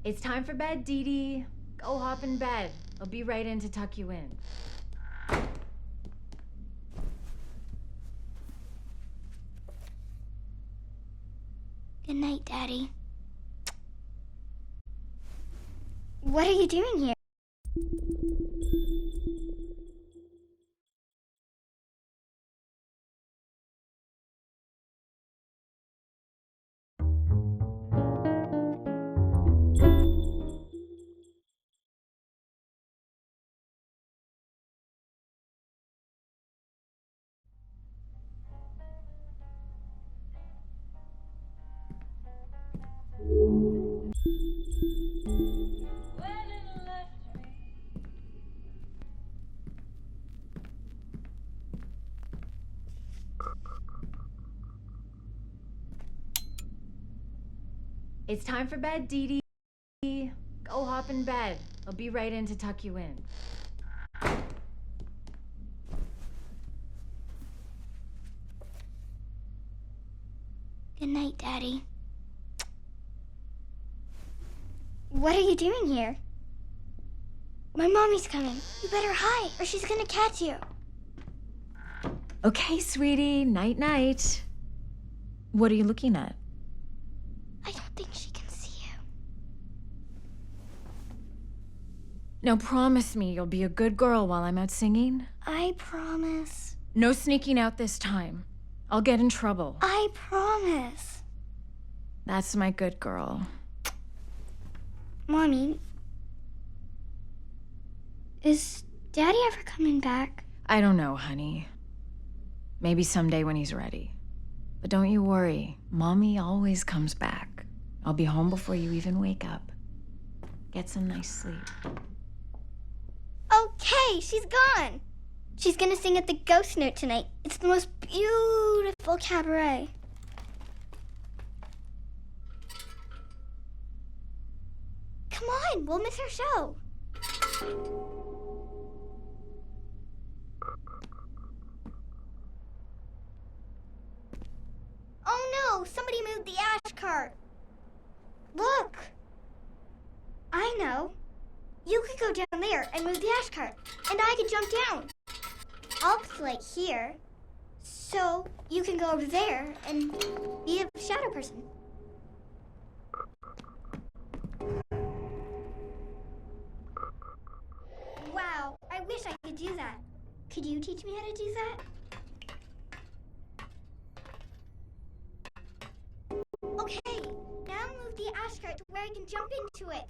It's time for bed, Dee Dee. Go hop in bed. I'll be right in to tuck you in. Good night, Daddy. What are you doing here? It's time for bed, Dee Dee. Go hop in bed. I'll be right in to tuck you in. Good night, Daddy. What are you doing here? My mommy's coming. You better hide, or she's gonna catch you. Okay, sweetie. Night-night. What are you looking at? I don't think she can see you. Now promise me you'll be a good girl while I'm out singing. I promise. No sneaking out this time. I'll get in trouble. I promise. That's my good girl. Mommy, is Daddy ever coming back? I don't know, honey. Maybe someday when he's ready. But don't you worry. Mommy always comes back. I'll be home before you even wake up. Get some nice sleep. Okay, she's gone. She's gonna sing at the Ghost Note tonight. It's the most beautiful cabaret. Come on, we'll miss her show. Oh no, somebody moved the ash cart. Look. I know. You could go down there and move the ash cart, and I could jump down. I'll play here, so you can go over there and be a shadow person. Wow, I wish I could do that. Could you teach me how to do that? Okay, now move the ash cart to where I can jump into it.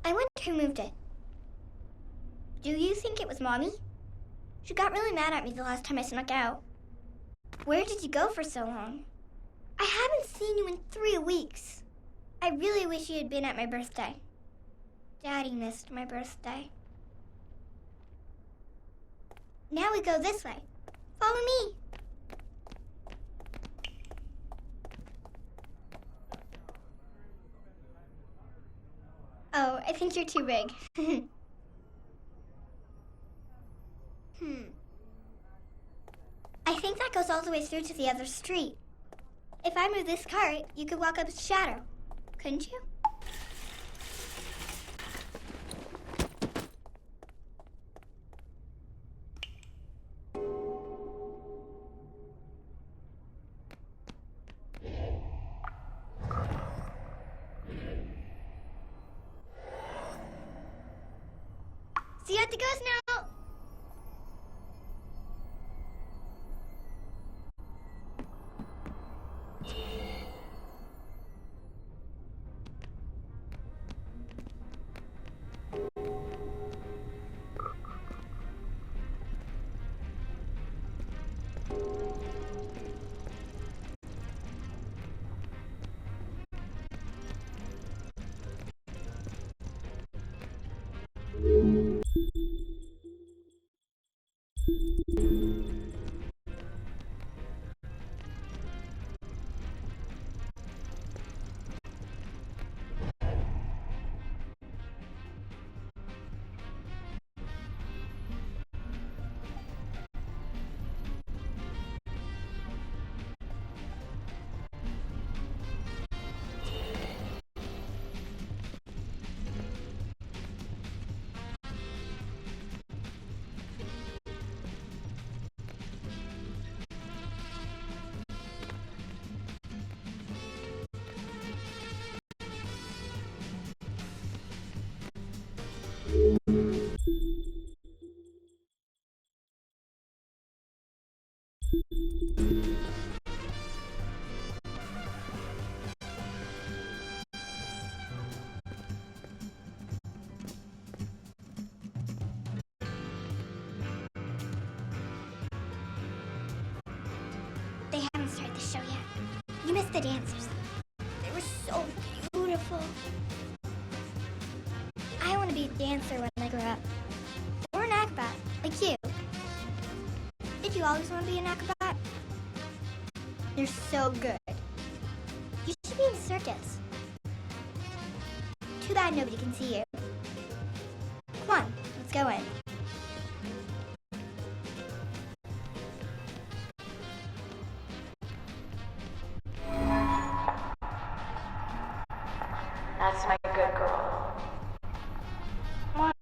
I wonder who moved it. Do you think it was Mommy? She got really mad at me the last time I snuck out. Where did you go for so long? I haven't seen you in 3 weeks. I really wish you had been at my birthday. Daddy missed my birthday. Now we go this way. Follow me. Oh, I think you're too big. I think that goes all the way through to the other street. If I move this cart, you could walk up its shadow. Couldn't you? to go now. They haven't started the show yet. You missed the dancers. They were so beautiful. I want to be a dancer when I grow up. Or an acrobat, like you. Did you always want to be an acrobat? You're so good. You should be in the circus. Too bad nobody can see you. Come on, let's go in. That's my good girl. Mommy,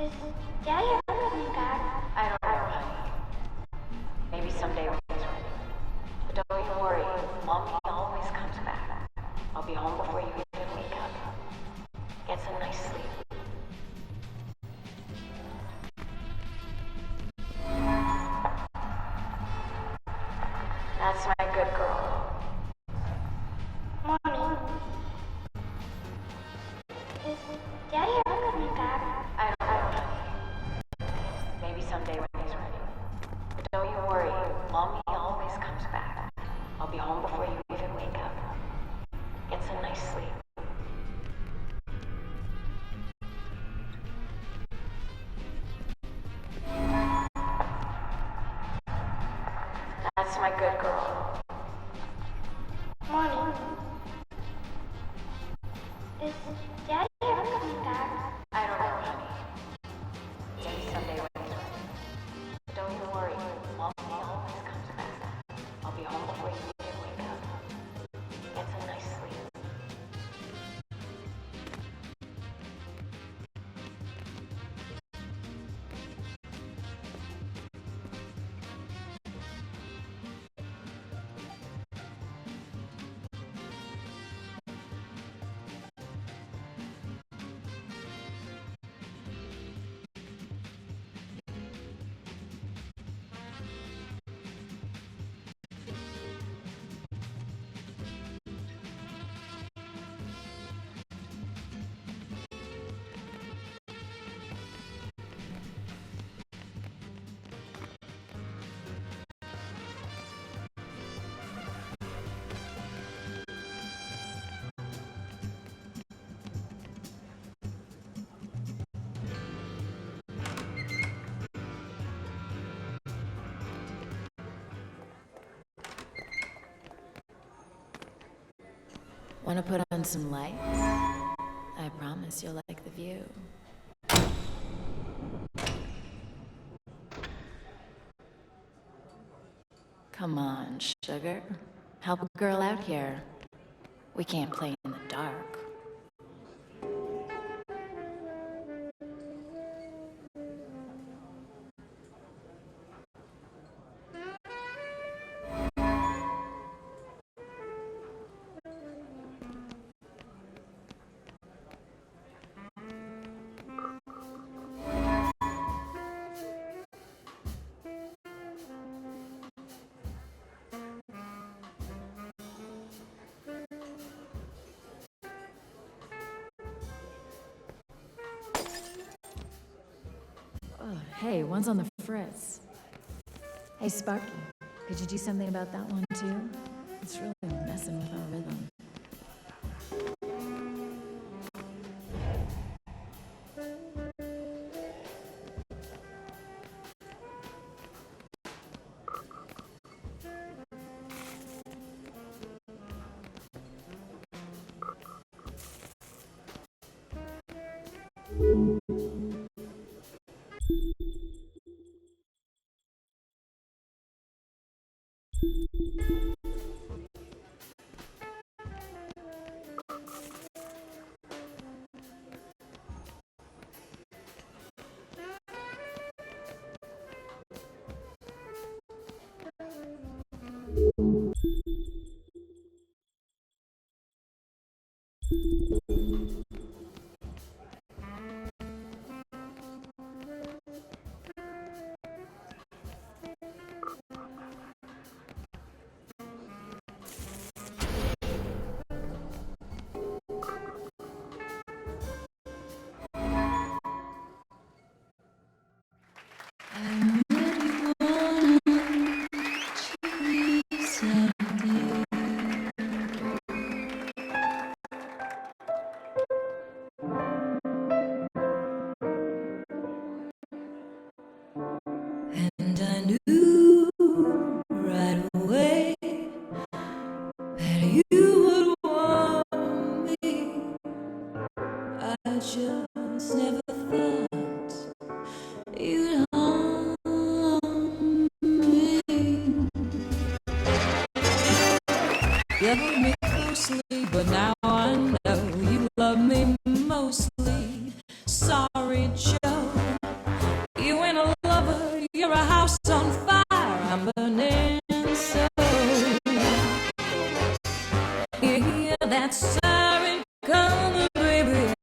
is Daddy ever coming back? I don't know, honey. Maybe someday when he's ready. But don't you worry, Mommy always comes back. I'll be home before you even wake up. Get some nice sleep. That's my good girl. Mommy, is Daddy ever coming back? I don't know, honey. Maybe someday when he's ready. But don't you worry, Mommy always comes back. I'll be home before you even wake up. Get some nice sleep. That's my good girl. Mommy, is Daddy ever coming back? I don't know, honey. Maybe someday when he's ready. But don't you worry, Mommy always comes back. I'll be home before you even wake up. Get some nice sleep. Want to put on some lights? I promise you'll like the view. Come on, sugar. Help a girl out here. We can't play in the dark. Hey, one's on the fritz. Hey, Sparky, could you do something about that one, too? It's really messing with our rhythm. And I knew right away that you would want me. I just never thought you'd harm me. You held me closely, but now I know you love me mostly. Sorry, Joe. You ain't a lover, you're a house on fire. I'm burning so. You hear that siren coming, baby?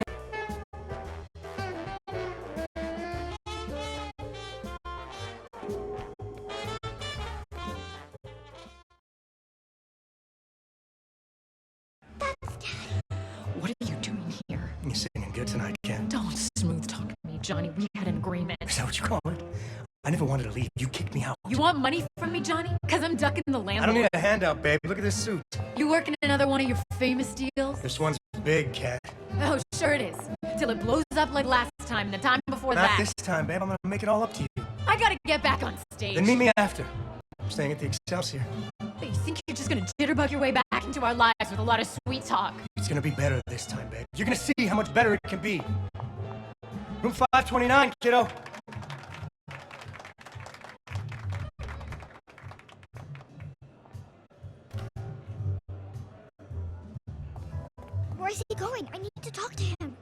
What are you doing here? You're singing good tonight, Ken. Don't smooth talk to me, Johnny. We had an agreement. Is that what you call it? I never wanted to leave. You kicked me out. You want money from me, Johnny? Because I'm ducking the landlord. I don't need a handout, babe. Look at this suit. You working another one of your famous deals? This one's big, Cat. Oh, sure it is. Till it blows up like last time and the time before Not that. this time, babe. I'm gonna make it all up to you. I gotta get back on stage. Then meet me after. I'm staying at the Excelsior. You think you're just gonna jitterbug your way back into our lives with a lot of sweet talk? It's gonna be better this time, babe. You're gonna see how much better it can be. Room 529, kiddo. Where's he going? I need to talk to him.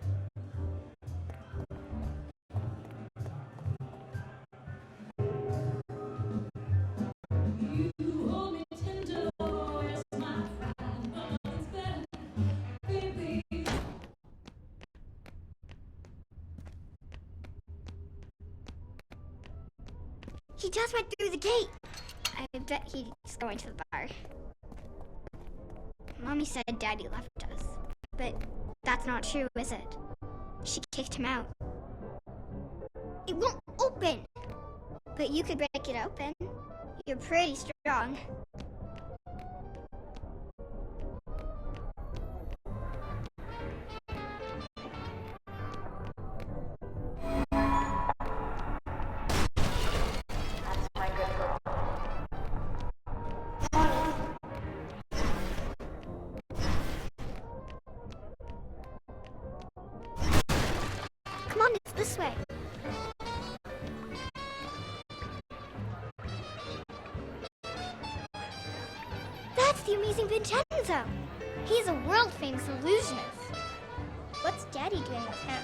You hold me tender, oh, it's my pride, but nothing's better, baby. He just went through the gate. I bet he's going to the bar. Mommy said Daddy left us. But that's not true, is it? She kicked him out. It won't open! But you could break it open. You're pretty strong. Come on, it's this way. That's the amazing Vincenzo. He's a world-famous illusionist. What's Daddy doing with him?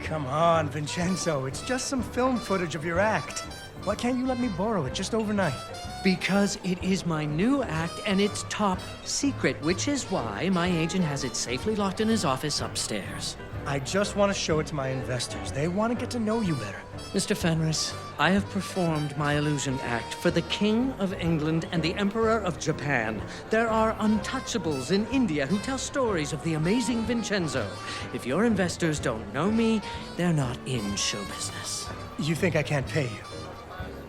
Come on, Vincenzo. It's just some film footage of your act. Why can't you let me borrow it just overnight? Because it is my new act and it's top secret, which is why my agent has it safely locked in his office upstairs. I just want to show it to my investors. They want to get to know you better. Mr. Fenris, I have performed my illusion act for the King of England and the Emperor of Japan. There are untouchables in India who tell stories of the amazing Vincenzo. If your investors don't know me, they're not in show business. You think I can't pay you?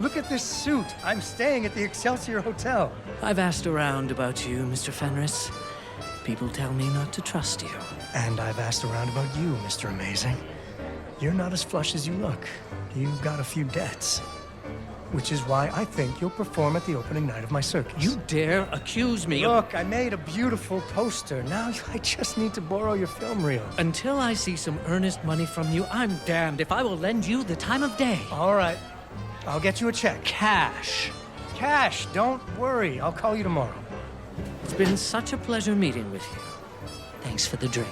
Look at this suit. I'm staying at the Excelsior Hotel. I've asked around about you, Mr. Fenris. People tell me not to trust you. And I've asked around about you, Mr. Amazing. You're not as flush as you look. You've got a few debts. Which is why I think you'll perform at the opening night of my circus. You dare accuse me of... Look, I made a beautiful poster. Now I just need to borrow your film reel. Until I see some earnest money from you, I'm damned if I will lend you the time of day. All right. I'll get you a check. Cash. Cash, don't worry. I'll call you tomorrow. It's been such a pleasure meeting with you. Thanks for the drink.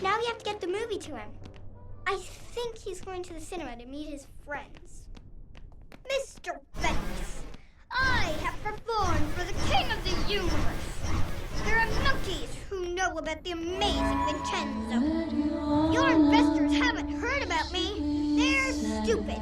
Now we have to get the movie to him. I think he's going to the cinema to meet his friends. Mr. Fenris, I have performed for the King of the Universe. There are monkeys who know about the amazing Vincenzo. Your investors haven't heard about me. They're stupid.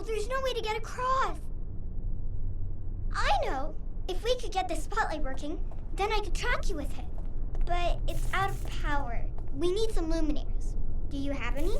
There's no way to get across. I know. If we could get the spotlight working, then I could track you with it. But it's out of power. We need some luminaires. Do you have any?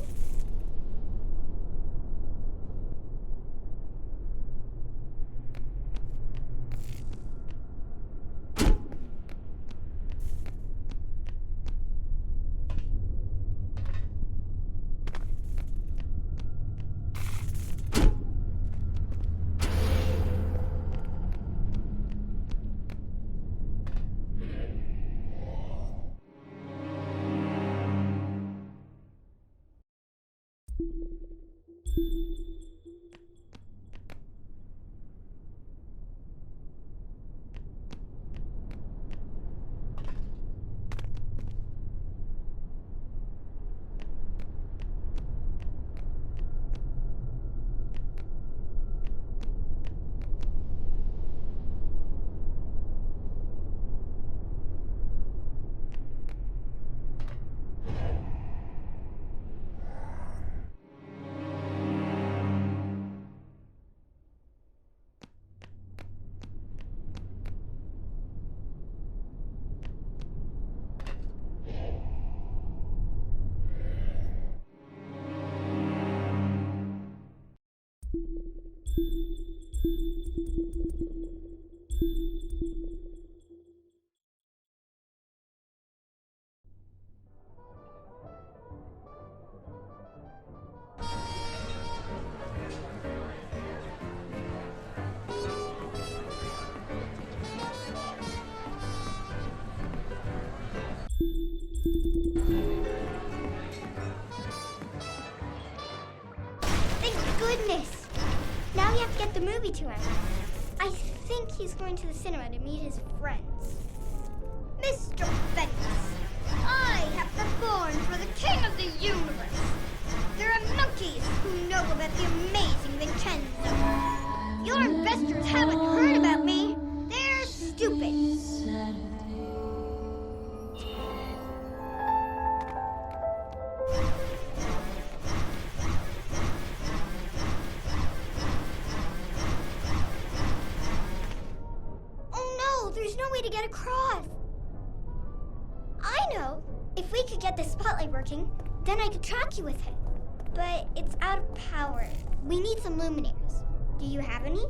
Thank goodness! Now we have to get the movie to him. I think he's going to the cinema to meet his friends. Mr. Fenix, I have performed for the king of the universe. There are monkeys who know about the amazing Vincenzo. Your investors haven't heard about me. They're stupid. Oh no, there's no way to get across. I know. If we could get the spotlight working, then I could track you with it. But it's out of power. We need some luminaires. Do you have any?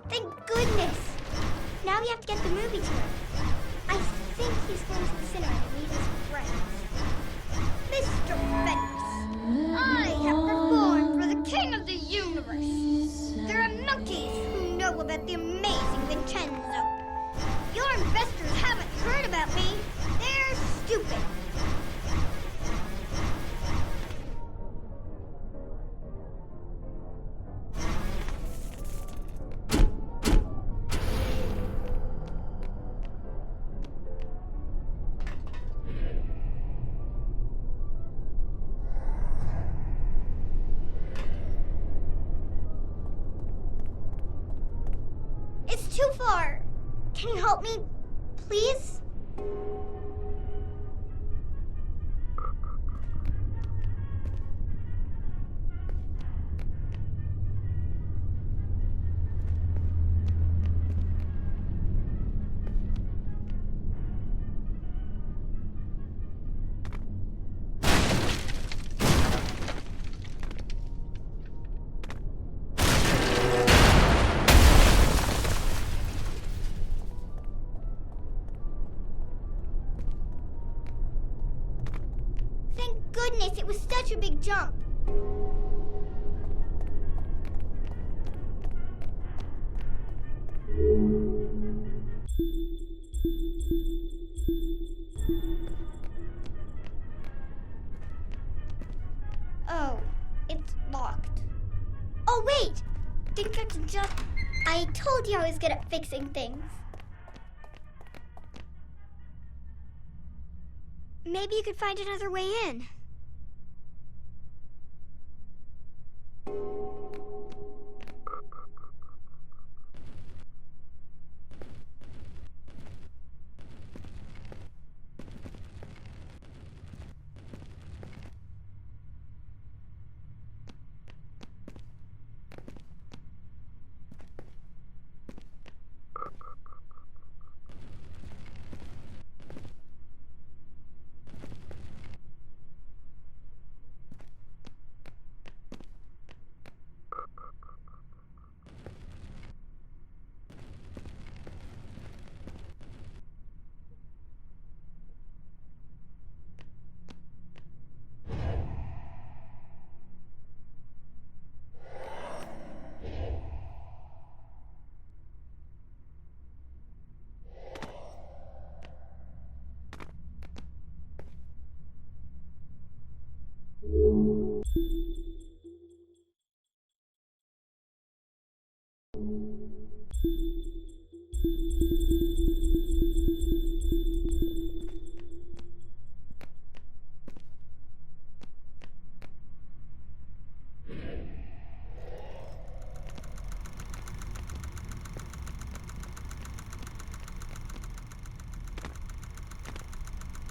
Thank goodness! Now we have to get the movie to him. I think he's going to the cinema to meet his friends. Mr. Fenix, I have performed for the king of the universe. There are monkeys who know about the amazing Vincenzo. Your investors haven't heard about me. They're stupid. It's too far. Can you help me, please? Thank goodness, it was such a big jump. Oh, it's locked. Oh, wait! Think I can just... I told you I was good at fixing things. Maybe you could find another way in.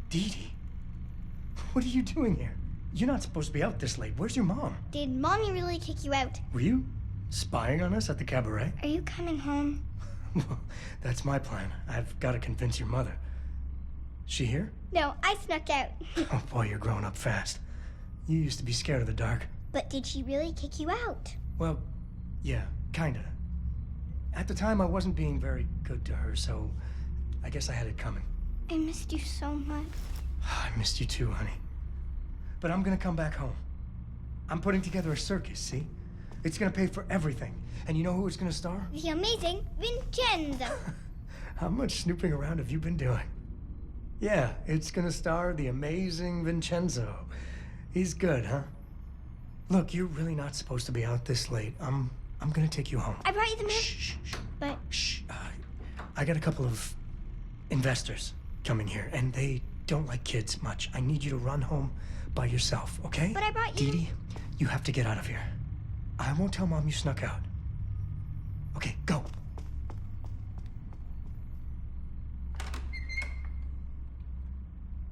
Dee Dee, what are you doing here? You're not supposed to be out this late. Where's your mom? Did Mommy really kick you out? Were you spying on us at the cabaret? Are you coming home? Well, that's my plan. I've got to convince your mother. She here? No, I snuck out. Oh boy, you're growing up fast. You used to be scared of the dark. But did she really kick you out? Well, yeah, kinda. At the time, I wasn't being very good to her, so I guess I had it coming. I missed you so much. I missed you too, honey. But I'm gonna come back home. I'm putting together a circus, see? It's gonna pay for everything. And you know who it's gonna star? The amazing Vincenzo. How much snooping around have you been doing? Yeah, it's gonna star the amazing Vincenzo. He's good, huh? Look, you're really not supposed to be out this late. I'm gonna take you home. I brought you the milk. Shh. But Shh. I got a couple of investors coming here, and they don't like kids much. I need you to run home by yourself, okay? But I brought you- Dee Dee, you have to get out of here. I won't tell Mom you snuck out. Okay, go.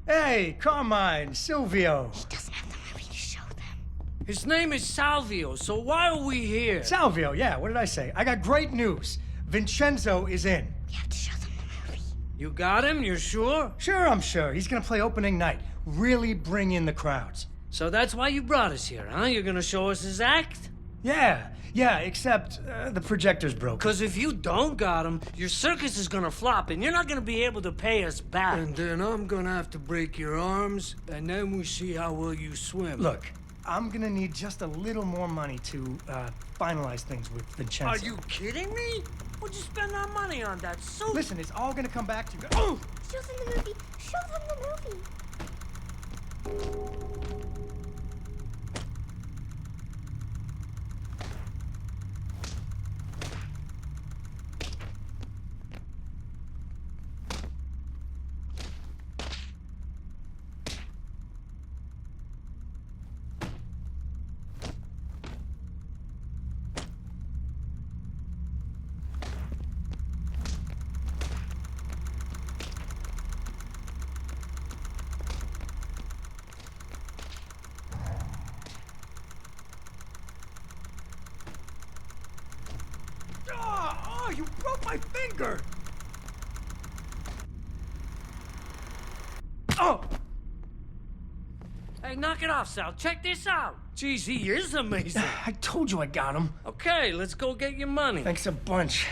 Hey, Carmine, Silvio. he doesn't have the movie to show them. His name is Salvio, so why are we here? Salvio, yeah, what did I say? I got great news. Vincenzo is in. We have to show them the movie. You got him? You're sure? Sure, I'm sure. He's gonna play opening night. Really bring in the crowds. So that's why you brought us here, huh? You're gonna show us his act? Yeah, except the projector's broken. Because if you don't got him, your circus is gonna flop and you're not gonna be able to pay us back. And then I'm gonna have to break your arms, and then we see how well you swim. Look, I'm gonna need just a little more money to finalize things with Vincenzo. Are you kidding me? What'd you spend our money on, that suit? Listen, it's all gonna come back to you. Oh! Show them the movie. Show them the movie. Oh, you broke my finger! Oh! Hey, knock it off, Sal. Check this out. Jeez, he is amazing. I told you I got him. Okay, let's go get your money. Thanks a bunch.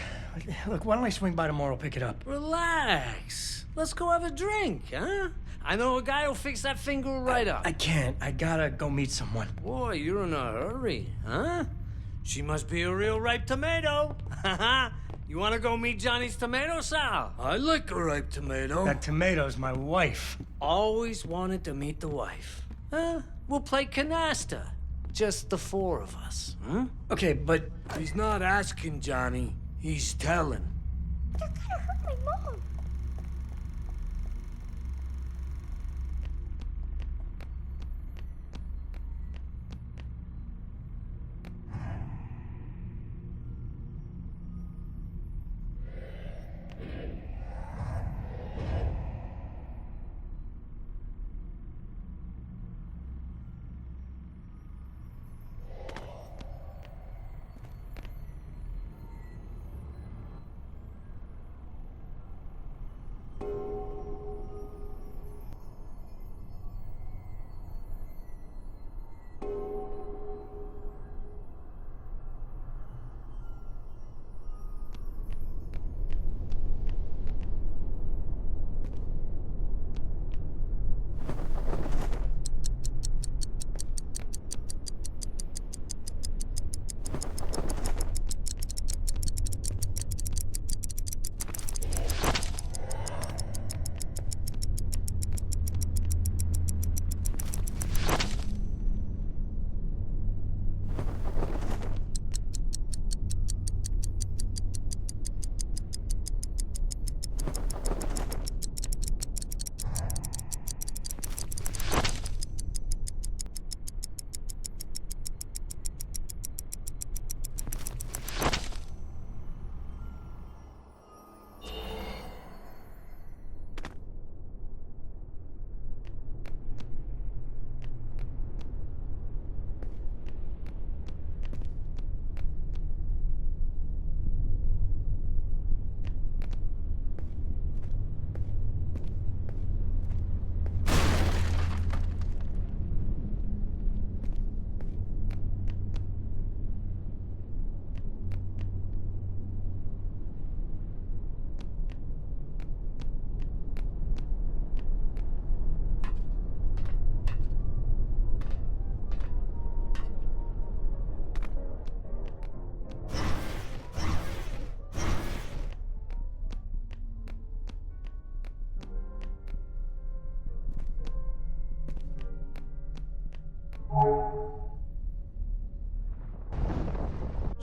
Look, why don't I swing by tomorrow, pick it up? Relax. Let's go have a drink, huh? I know a guy who'll fix that finger right up. I can't. I gotta go meet someone. Boy, you're in a hurry, huh? She must be a real ripe tomato. You want to go meet Johnny's tomato, Sal? I like a ripe tomato. That tomato's my wife. Always wanted to meet the wife. We'll play canasta. Just the four of us, huh? Okay, but He's not asking, Johnny. He's telling. They're gonna hurt my mom.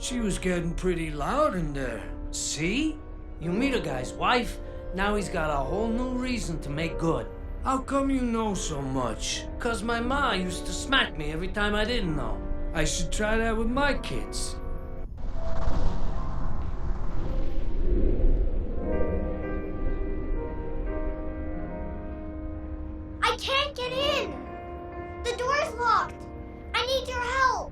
She was getting pretty loud in there. See? You meet a guy's wife, now he's got a whole new reason to make good. How come you know so much? 'Cause my ma used to smack me every time I didn't know. I should try that with my kids. I can't get in! The door's locked! I need your help!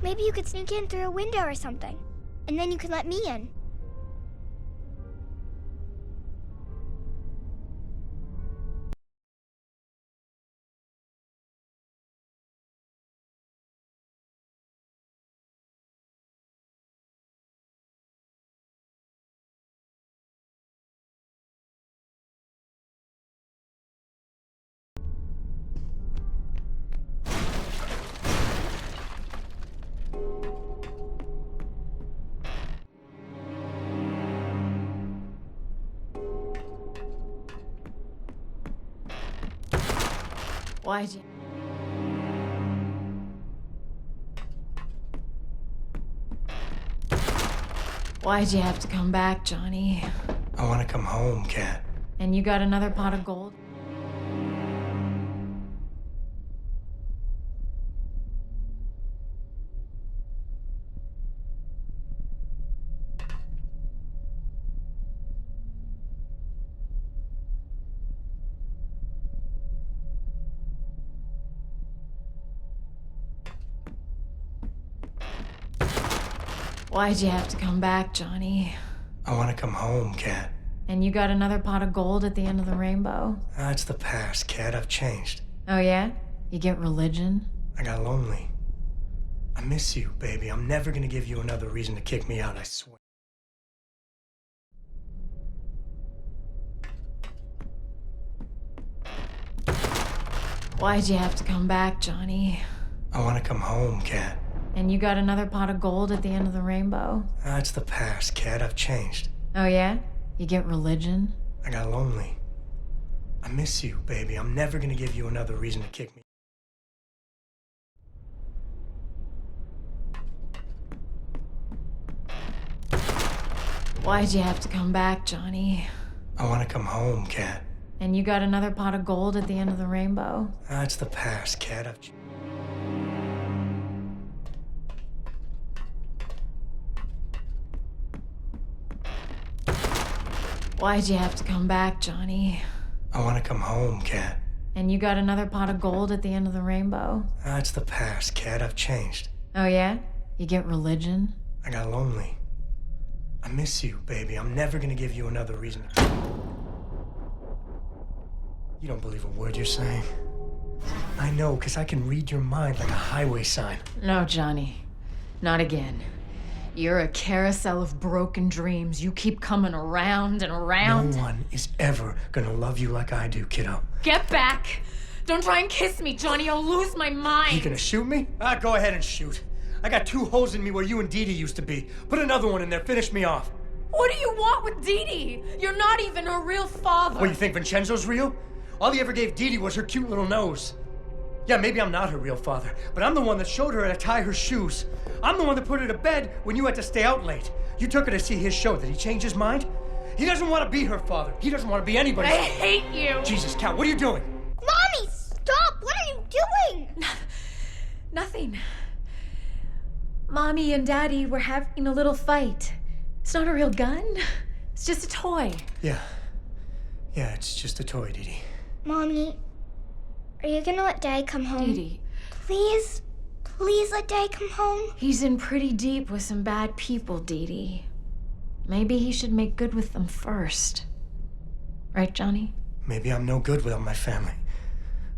Maybe you could sneak in through a window or something. And then you could let me in. Why'd you... Why'd you have to come back, Johnny? I want to come home, Kat. And you got another pot of gold? Why'd you have to come back, Johnny? I want to come home, Kat. And you got another pot of gold at the end of the rainbow? That's the past, Kat. I've changed. Oh yeah? You get religion? I got lonely. I miss you, baby. I'm never gonna give you another reason to kick me out, I swear. Why'd you have to come back, Johnny? I want to come home, Kat. And you got another pot of gold at the end of the rainbow? That's the past, Kat. I've changed. Oh yeah? You get religion? I got lonely. I miss you, baby. I'm never gonna give you another reason to kick me. Why'd you have to come back, Johnny? I want to come home, Kat. And you got another pot of gold at the end of the rainbow? That's the past, Kat. I've... Why'd you have to come back, Johnny? I want to come home, Kat. And you got another pot of gold at the end of the rainbow? That's the past, Kat. I've changed. Oh yeah? You get religion? I got lonely. I miss you, baby. I'm never gonna give you another reason to... You don't believe a word you're saying? I know, because I can read your mind like a highway sign. No, Johnny. Not again. You're a carousel of broken dreams. You keep coming around and around. No one is ever gonna love you like I do, kiddo. Get back! Don't try and kiss me, Johnny. I'll lose my mind. You gonna shoot me? Go ahead and shoot. I got 2 holes in me where you and Dee Dee used to be. Put another one in there, finish me off. What do you want with Dee Dee? You're not even her real father. What, you think Vincenzo's real? All he ever gave Dee Dee was her cute little nose. Yeah, maybe I'm not her real father, but I'm the one that showed her how to tie her shoes. I'm the one that put her to bed when you had to stay out late. You took her to see his show. Did he change his mind? He doesn't want to be her father. He doesn't want to be anybody's... I hate you. Jesus, Kat, what are you doing? Mommy, stop! What are you doing? Nothing. Mommy and Daddy were having a little fight. It's not a real gun. It's just a toy. Yeah, it's just a toy, Dee Dee. Mommy, are you gonna let Dad come home? Dee Dee, Please? Please let Dad come home? he's in pretty deep with some bad people, Dee Dee. Maybe he should make good with them first. Right, Johnny? Maybe I'm no good without my family.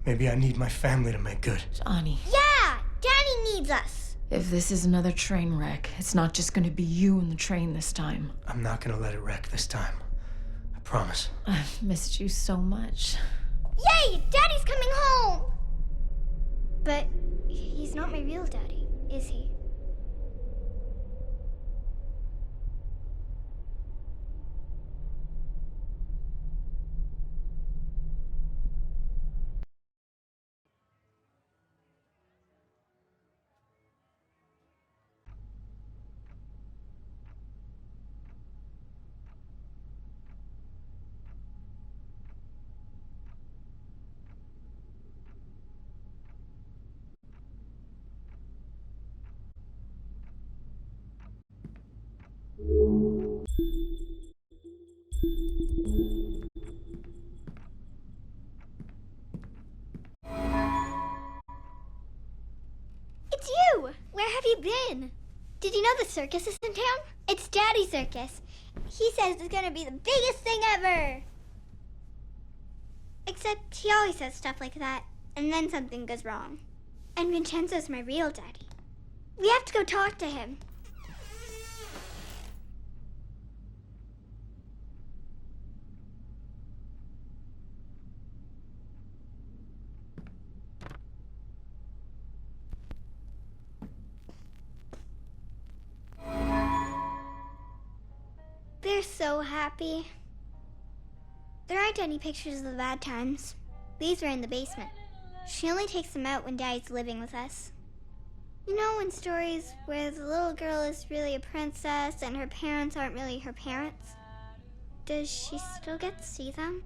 Maybe I need my family to make good. Johnny, Yeah! Daddy needs us! if this is another train wreck, it's not just gonna be you and the train this time. I'm not gonna let it wreck this time. I promise. I've missed you so much. Yay! Daddy's coming home! But he's not my real daddy, is he? Where have you been? Did you know the circus is in town? It's Daddy's circus. He says it's gonna be the biggest thing ever. Except he always says stuff like that, and then something goes wrong. And Vincenzo's my real daddy. We have to go talk to him. They're so happy. There aren't any pictures of the bad times. These are in the basement. She only takes them out when Daddy's living with us. You know, in stories where the little girl is really a princess and her parents aren't really her parents? Does she still get to see them?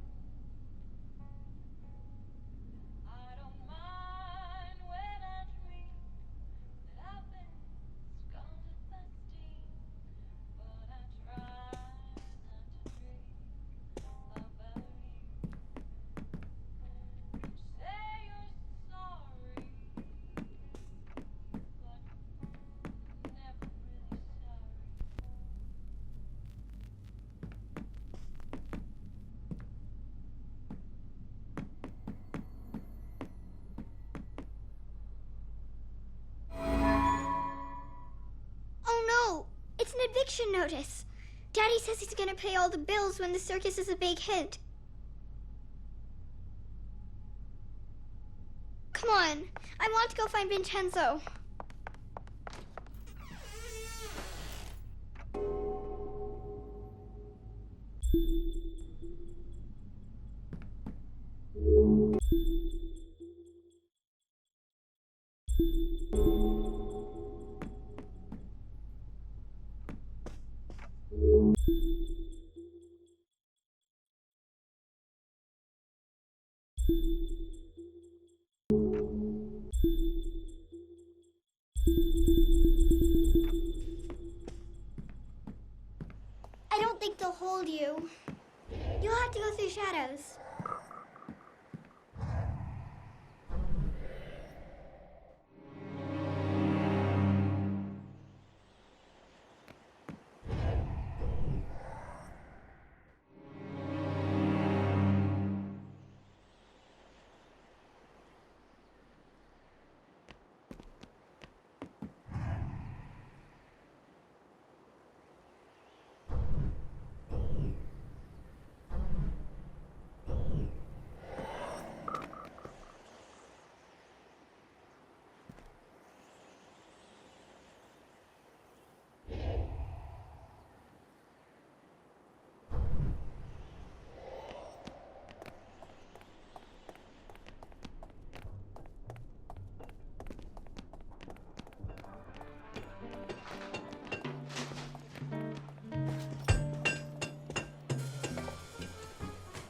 It's an eviction notice. Daddy says he's gonna pay all the bills when the circus is a big hit. Come on, I want to go find Vincenzo. I don't think they'll hold you. You'll have to go through shadows.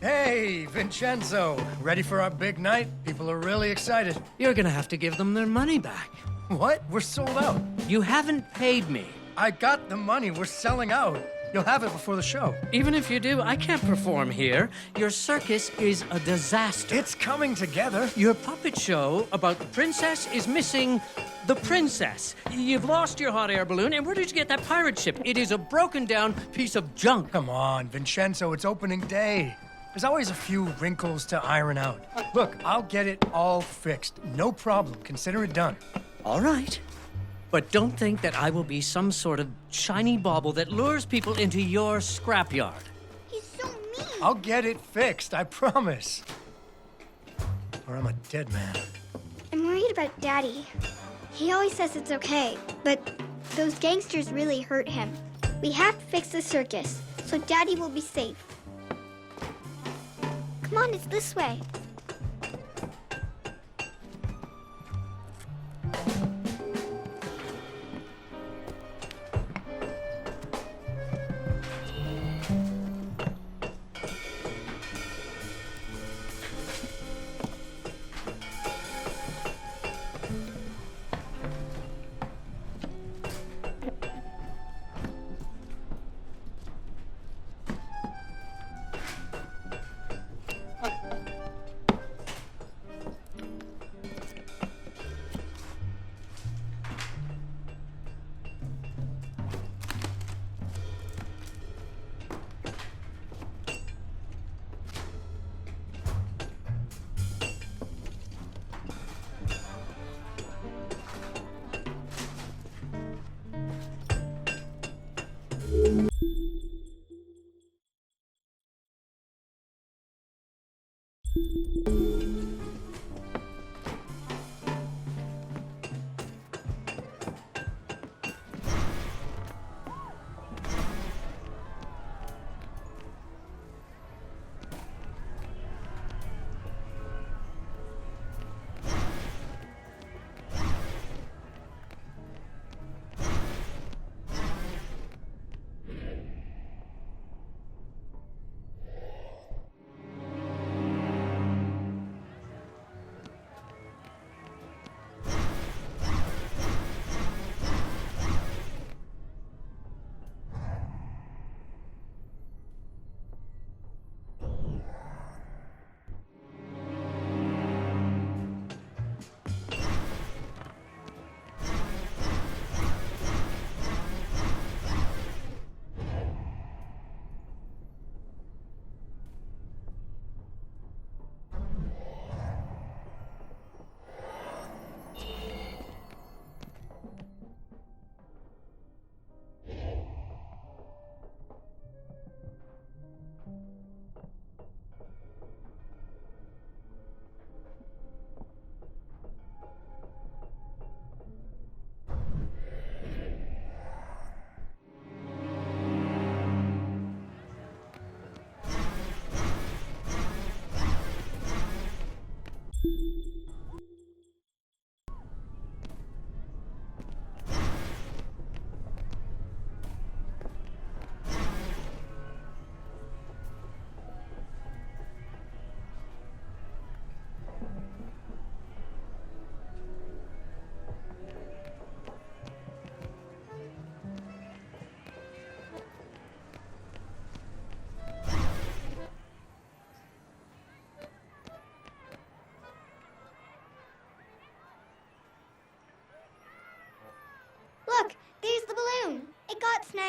Hey, Vincenzo. Ready for our big night? People are really excited. You're gonna have to give them their money back. What? We're sold out. You haven't paid me. I got the money. We're selling out. You'll have it before the show. Even if you do, I can't perform here. Your circus is a disaster. It's coming together. Your puppet show about the princess is missing the princess. You've lost your hot air balloon, and where did you get that pirate ship? It is a broken down piece of junk. Come on, Vincenzo, it's opening day. There's always a few wrinkles to iron out. Look, I'll get it all fixed. No problem. Consider it done. All right. But don't think that I will be some sort of shiny bauble that lures people into your scrapyard. He's so mean. I'll get it fixed, I promise. Or I'm a dead man. I'm worried about Daddy. He always says it's okay, but those gangsters really hurt him. We have to fix the circus, so Daddy will be safe. Come on, it's this way.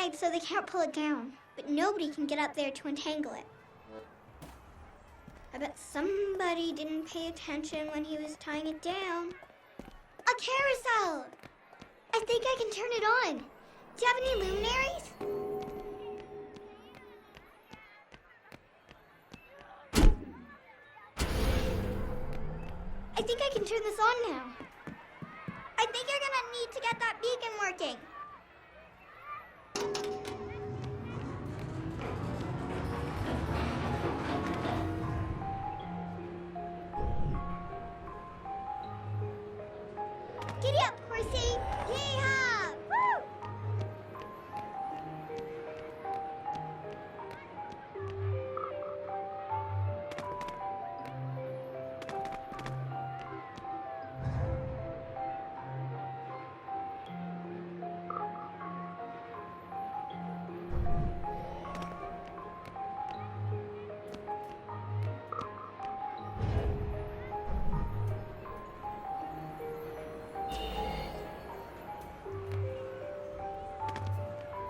tied so they can't pull it down, but nobody can get up there to untangle it. I bet somebody didn't pay attention when he was tying it down. A carousel! I think I can turn it on. Do you have any luminaries? I think I can turn this on now. I think you're gonna need to get that beacon working. Giddy up, horsey! Yee-haw! Woo!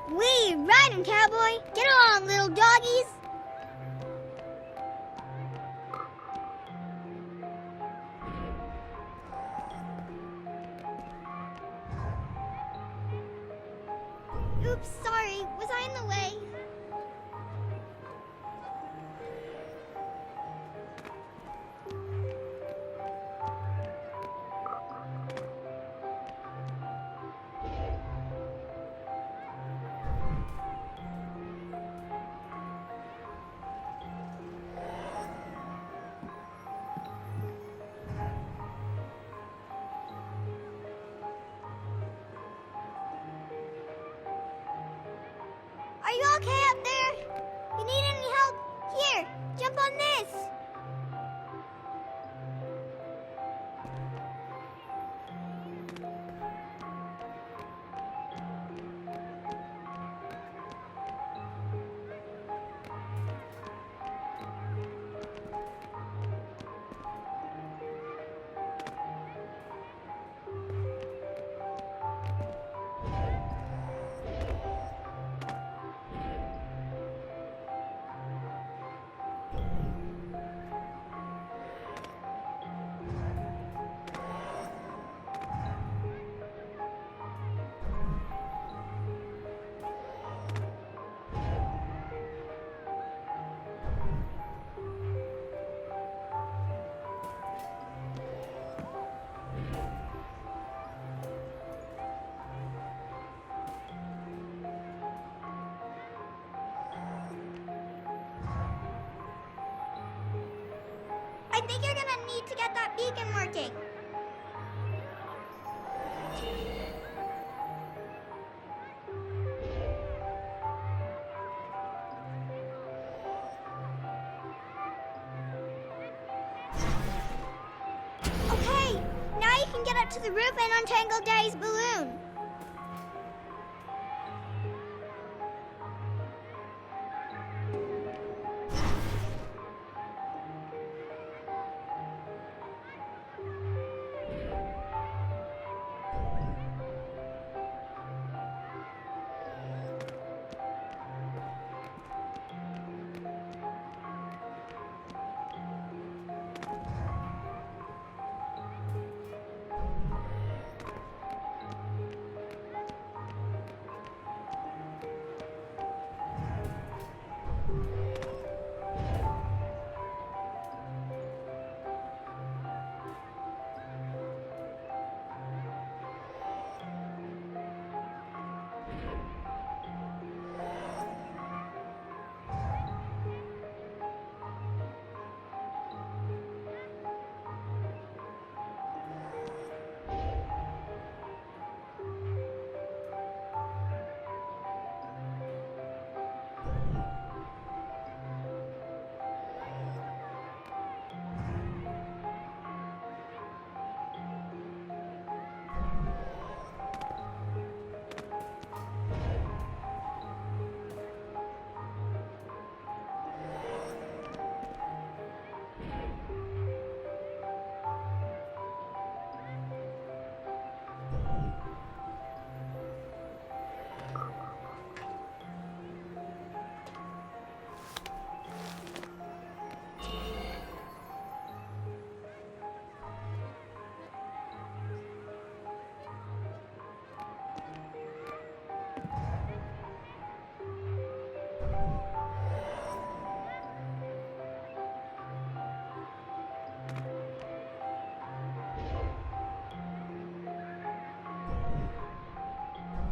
Wee, riding, cowboy! Get along, little doggies! Oops, sorry. Was I in the way? Are you okay up there? You need any help? Here, jump on this. I think you're gonna need to get that beacon working. Okay, now you can get up to the roof and untangle Daddy's balloon.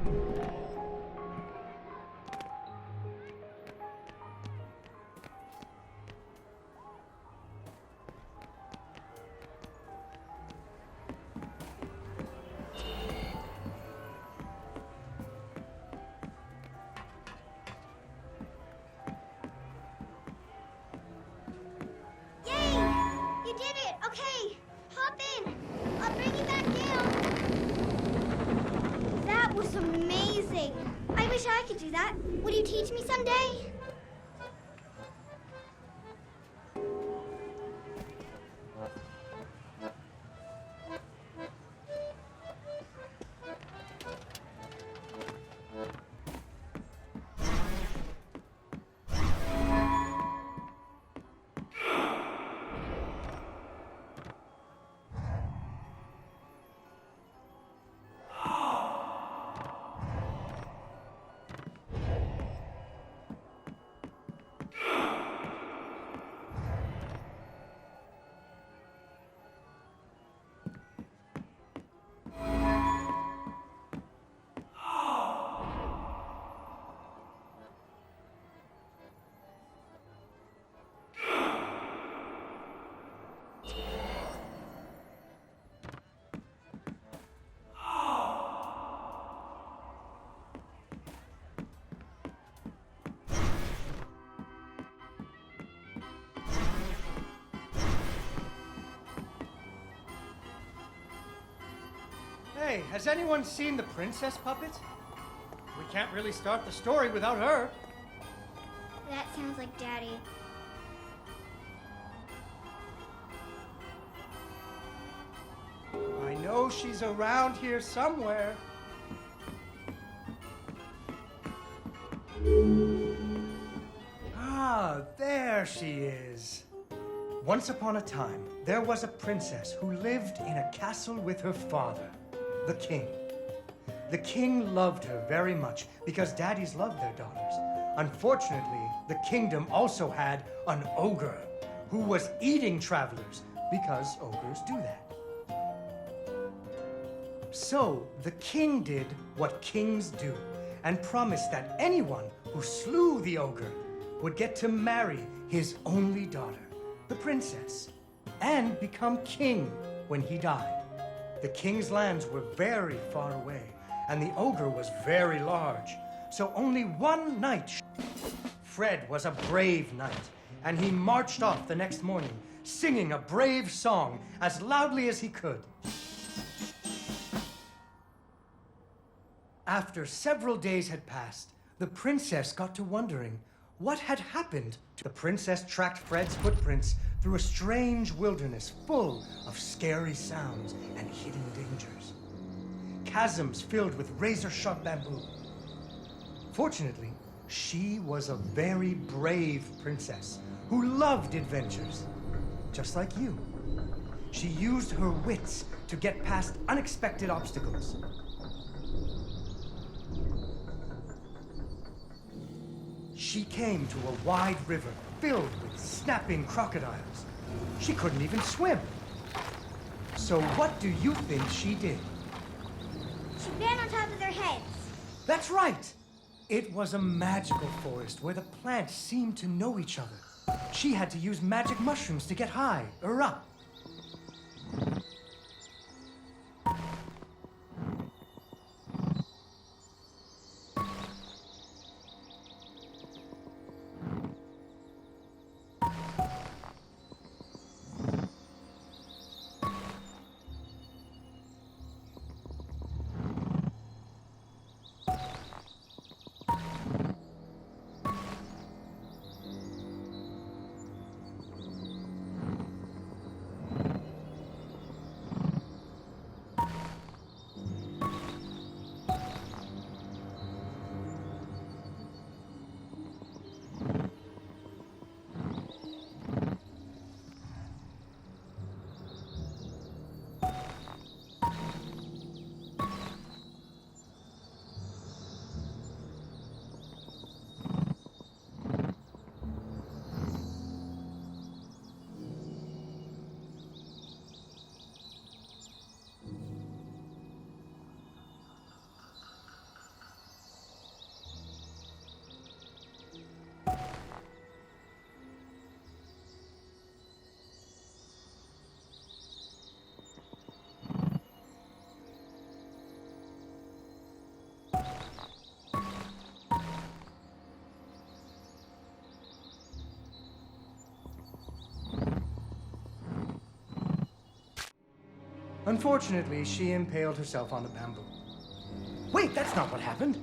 Yay! You did it! Okay, hop in. I'll bring you back down. That was amazing. I wish I could do that. Will you teach me someday? Hey, has anyone seen the princess puppet? We can't really start the story without her. That sounds like Daddy. I know she's around here somewhere. Ah, there she is. Once upon a time, there was a princess who lived in a castle with her father, the king. The king loved her very much because daddies loved their daughters. Unfortunately, the kingdom also had an ogre who was eating travelers because ogres do that. So the king did what kings do and promised that anyone who slew the ogre would get to marry his only daughter, the princess, and become king when he died. The king's lands were very far away, and the ogre was very large, so only one night. Fred was a brave knight, and he marched off the next morning, singing a brave song as loudly as he could. After several days had passed, the princess got to wondering what had happened. The princess tracked Fred's footprints through a strange wilderness full of scary sounds and hidden dangers. Chasms filled with razor-sharp bamboo. Fortunately, she was a very brave princess who loved adventures, just like you. She used her wits to get past unexpected obstacles. She came to a wide river filled with snapping crocodiles. She couldn't even swim. So what do you think she did? She ran on top of their heads. That's right! It was a magical forest where the plants seemed to know each other. She had to use magic mushrooms to get high or up. Unfortunately, she impaled herself on the bamboo. Wait, that's not what happened.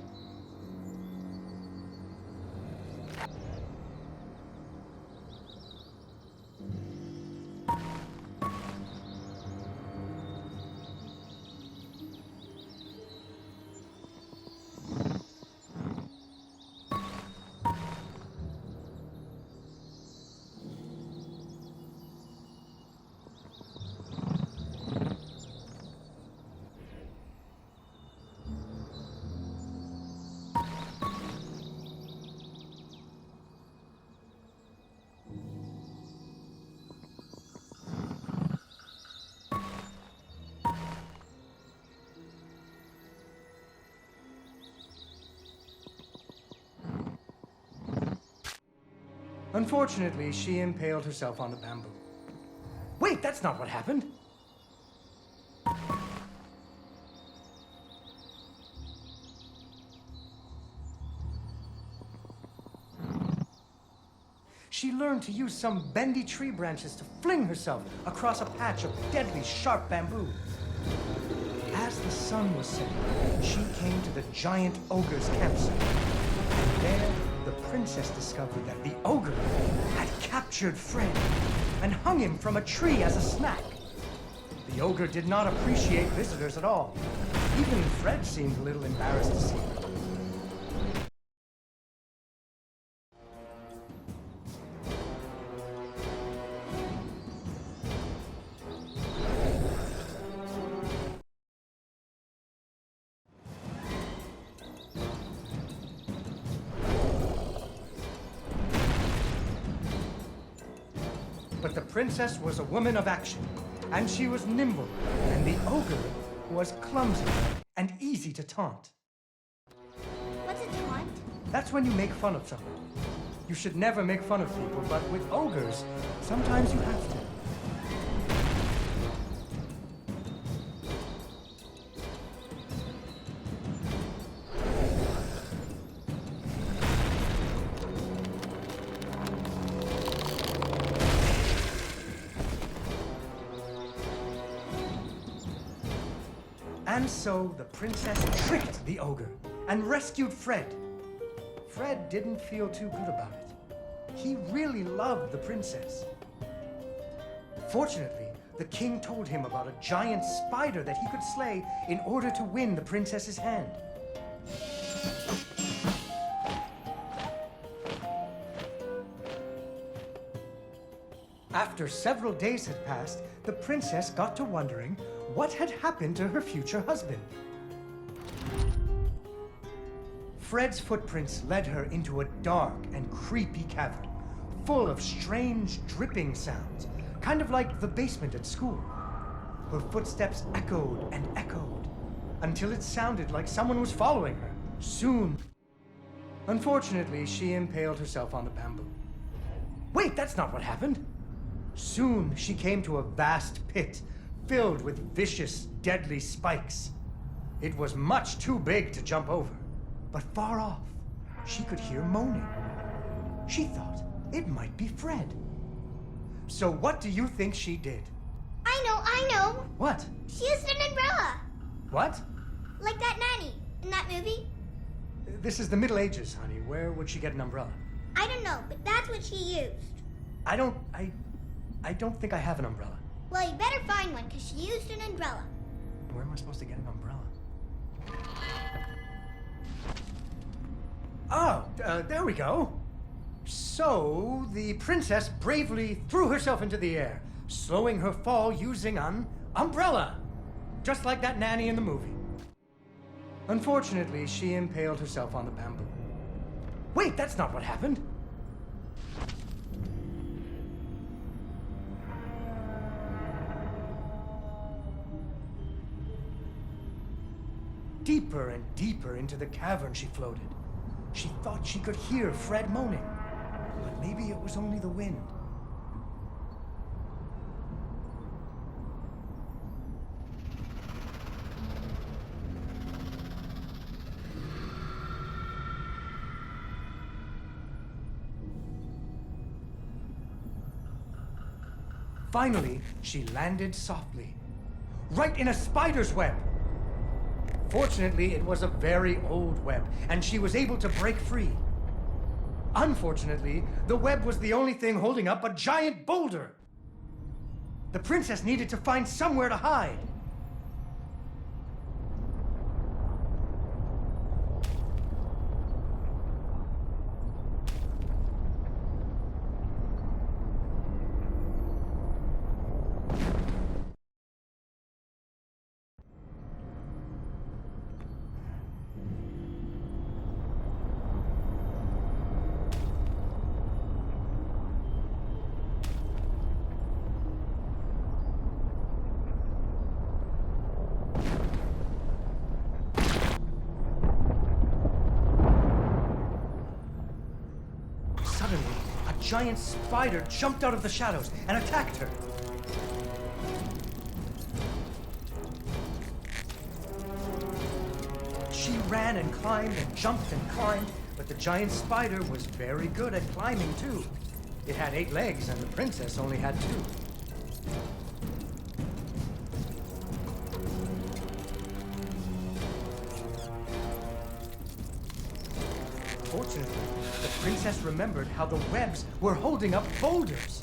Unfortunately, she impaled herself on the bamboo. Wait, that's not what happened. She learned to use some bendy tree branches to fling herself across a patch of deadly sharp bamboo. As the sun was setting, she came to the giant ogre's campsite. And there, the princess discovered that the ogre had captured Fred and hung him from a tree as a snack. The ogre did not appreciate visitors at all. Even Fred seemed a little embarrassed to see her. But the princess was a woman of action, and she was nimble, and the ogre was clumsy and easy to taunt. What's a taunt? That's when you make fun of someone. You should never make fun of people, but with ogres, sometimes you have to. And so the princess tricked the ogre and rescued Fred. Fred didn't feel too good about it. He really loved the princess. Fortunately, the king told him about a giant spider that he could slay in order to win the princess's hand. After several days had passed, the princess got to wondering what had happened to her future husband. Fred's footprints led her into a dark and creepy cavern, full of strange dripping sounds, kind of like the basement at school. Her footsteps echoed and echoed, until it sounded like someone was following her. Soon, unfortunately, she impaled herself on the bamboo. Wait, that's not what happened. Soon, she came to a vast pit filled with vicious, deadly spikes. It was much too big to jump over, but far off, she could hear moaning. She thought it might be Fred. So what do you think she did? I know. What? She used an umbrella. What? Like that nanny in that movie. This is the Middle Ages, honey. Where would she get an umbrella? I don't know, but that's what she used. I don't think I have an umbrella. Well, you better find one, because she used an umbrella. Where am I supposed to get an umbrella? Oh, there we go. So, the princess bravely threw herself into the air, slowing her fall using an umbrella. Just like that nanny in the movie. Unfortunately, she impaled herself on the bamboo. Wait, that's not what happened. Deeper and deeper into the cavern she floated. She thought she could hear Fred moaning, but maybe it was only the wind. Finally, she landed softly. right in a spider's web. Fortunately, it was a very old web, and she was able to break free. Unfortunately, the web was the only thing holding up a giant boulder. The princess needed to find somewhere to hide. Suddenly, a giant spider jumped out of the shadows and attacked her. She ran and climbed and jumped and climbed, but the giant spider was very good at climbing too. It had 8 legs and the princess only had 2. Fortunately, the princess remembered how the webs were holding up boulders.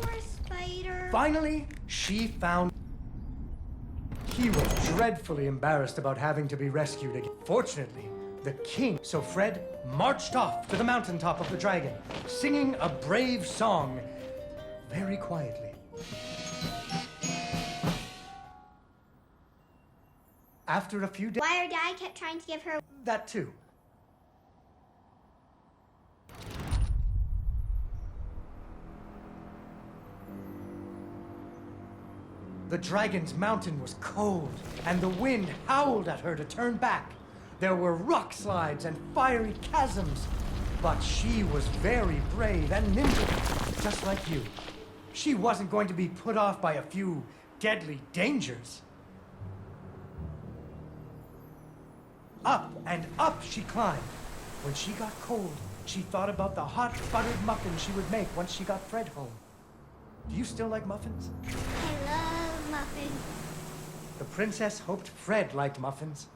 Poor spider. Finally, she found... He was dreadfully embarrassed about having to be rescued again. Fortunately, the king... So Fred marched off to the mountaintop of the dragon, singing a brave song very quietly. After a few days... Why her dad kept trying to give her... That too. The dragon's mountain was cold, and the wind howled at her to turn back. There were rock slides and fiery chasms, but she was very brave and nimble, just like you. She wasn't going to be put off by a few deadly dangers. Up and up she climbed. When she got cold, she thought about the hot buttered muffins she would make once she got Fred home. Do you still like muffins? I love muffins. The princess hoped Fred liked muffins.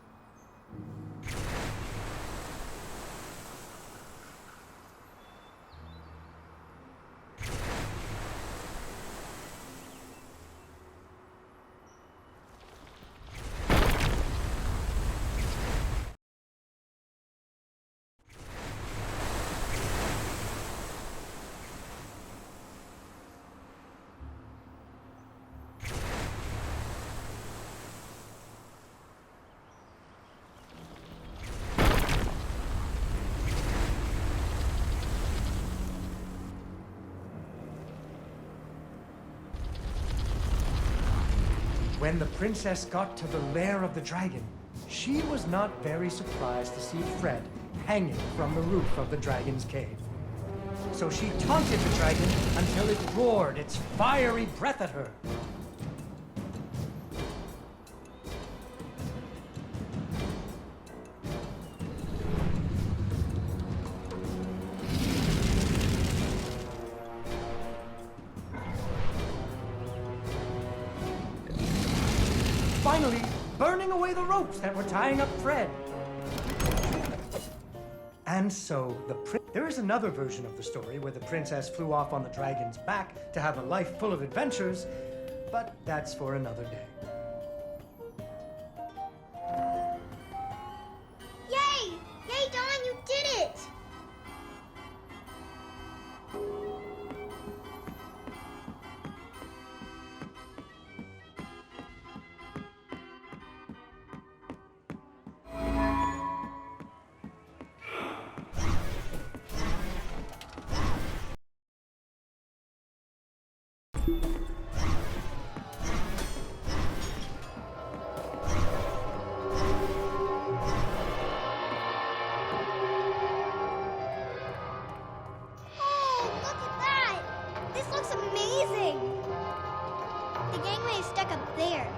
When the princess got to the lair of the dragon, she was not very surprised to see Fred hanging from the roof of the dragon's cave. So she taunted the dragon until it roared its fiery breath at her. Finally, burning away the ropes that were tying up Fred. And so, there is another version of the story where the princess flew off on the dragon's back to have a life full of adventures, but that's for another day. Yay! Yay, Dawn, you did it! Oh, look at that! This looks amazing! The gangway is stuck up there.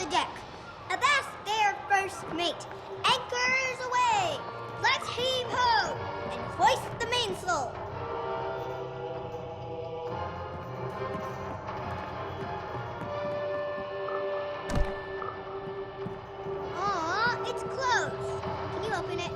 the deck. Avast there, first mate. Anchors away. Let's heave ho and hoist the mainsail. Aw, it's closed. Can you open it?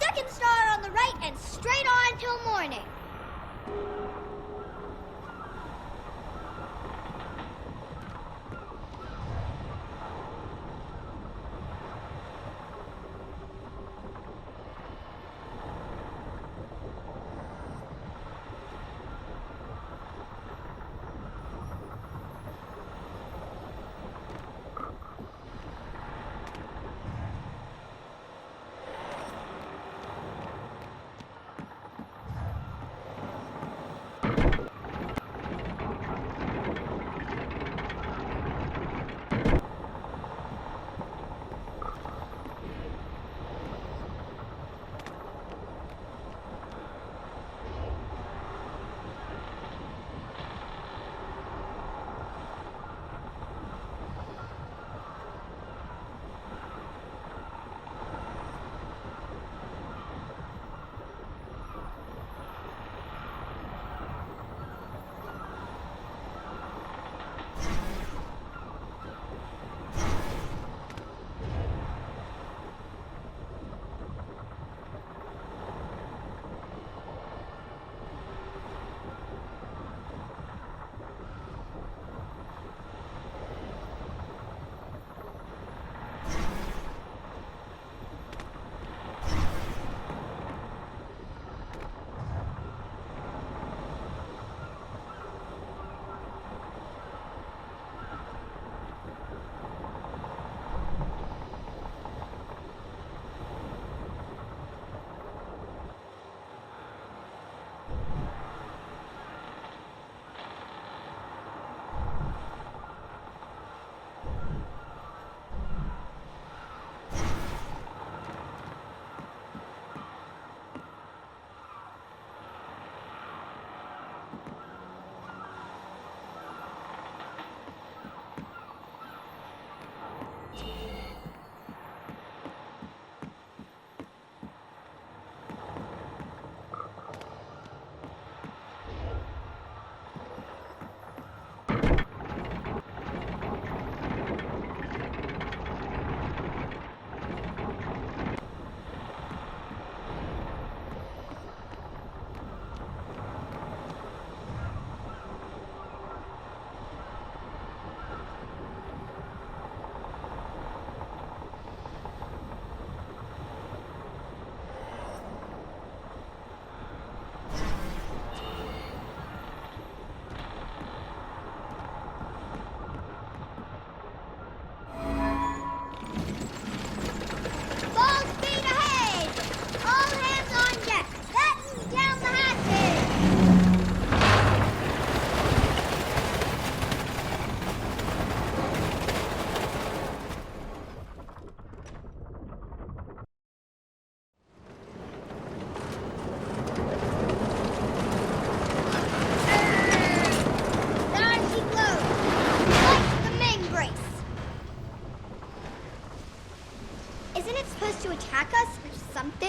Second star on the right and straight on till morning.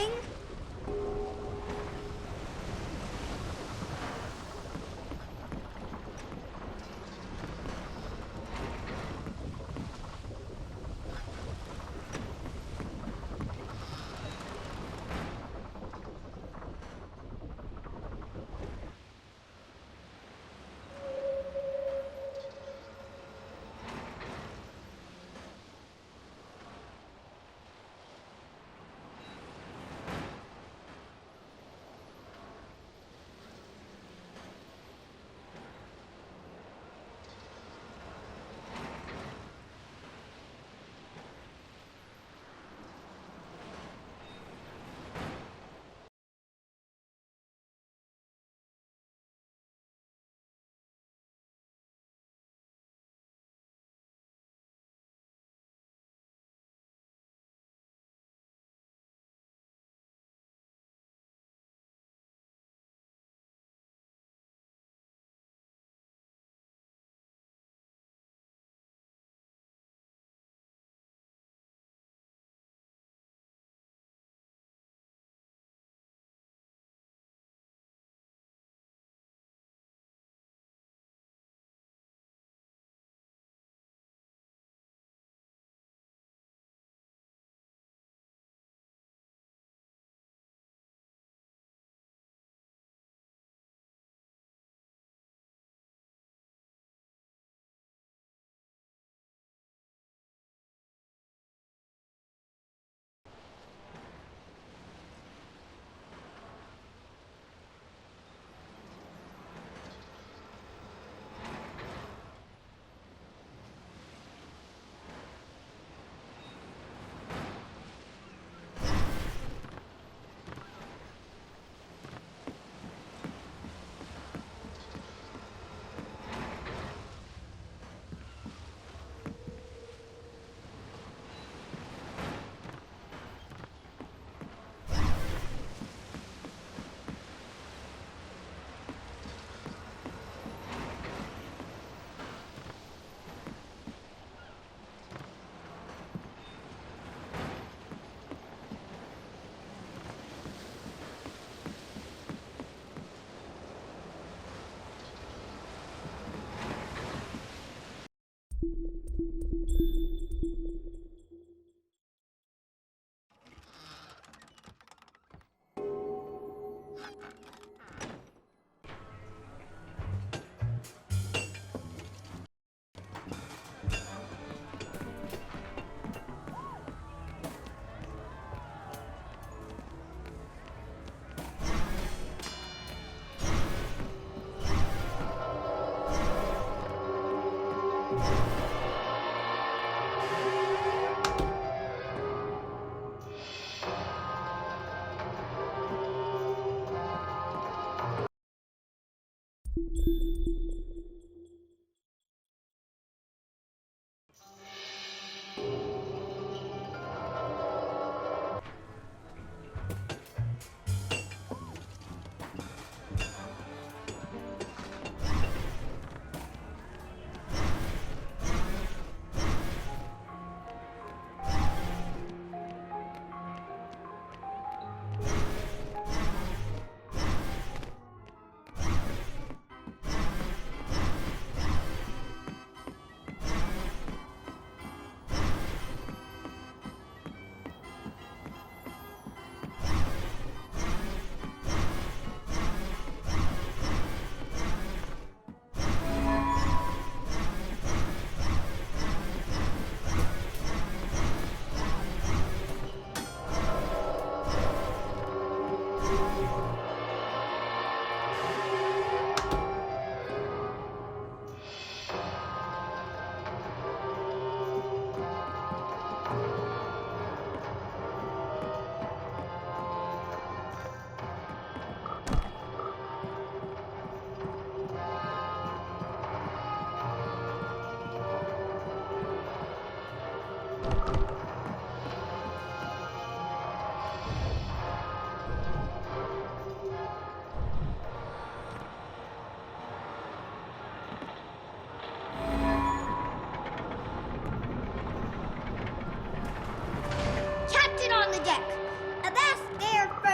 something?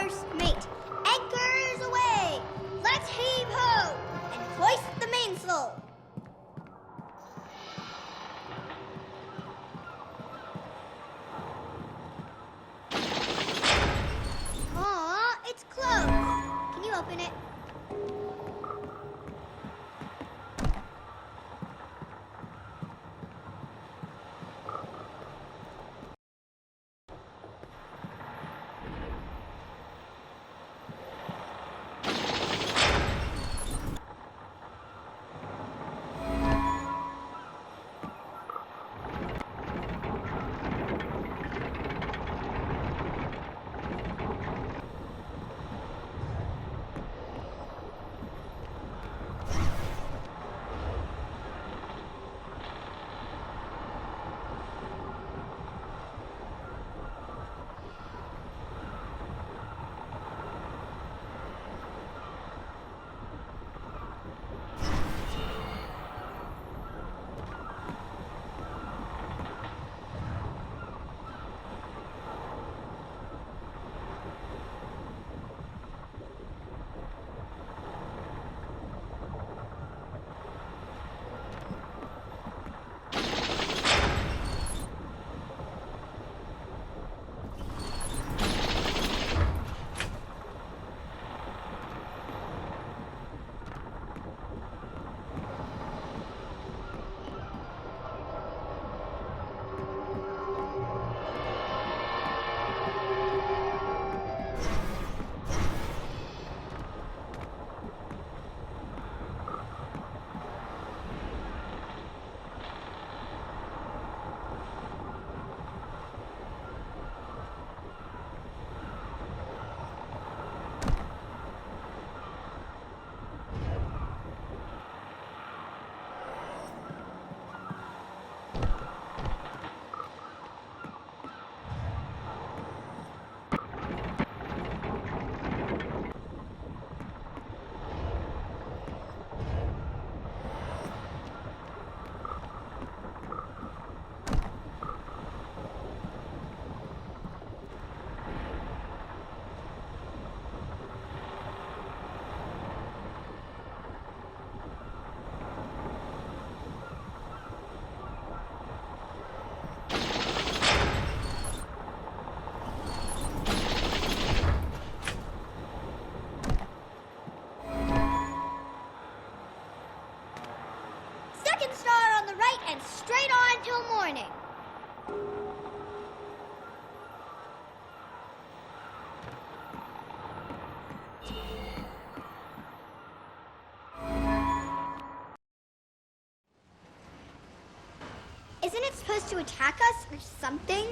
first mate. Anchors away! Let's heave ho! And hoist the mainsail! Aw, it's closed. Can you open it? Second star on the right and straight on till morning. Isn't it supposed to attack us or something?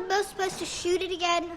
the bow supposed to shoot it again?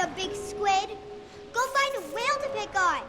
you big squid. Go find a whale to pick on.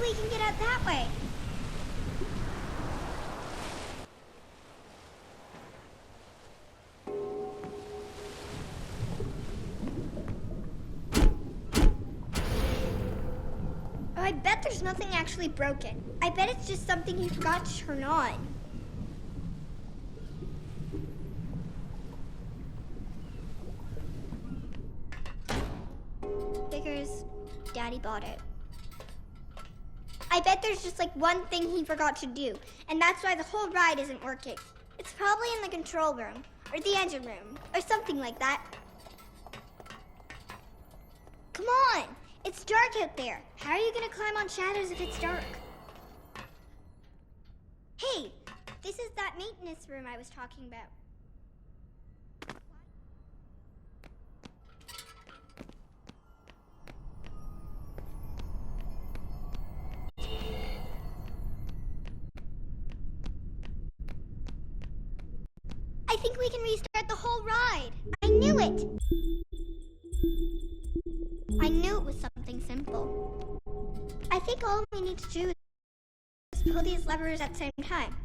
we can get out that way. Oh, I bet there's nothing actually broken. I bet it's just something you forgot to turn on. Figures Daddy bought it. I bet there's just like one thing he forgot to do, and that's why the whole ride isn't working. It's probably in the control room, or the engine room, or something like that. Come on! It's dark out there. How are you gonna climb on shadows if it's dark? Hey, this is that maintenance room I was talking about. I think we can restart the whole ride. I knew it. I knew it was something simple. I think all we need to do is pull these levers at the same time.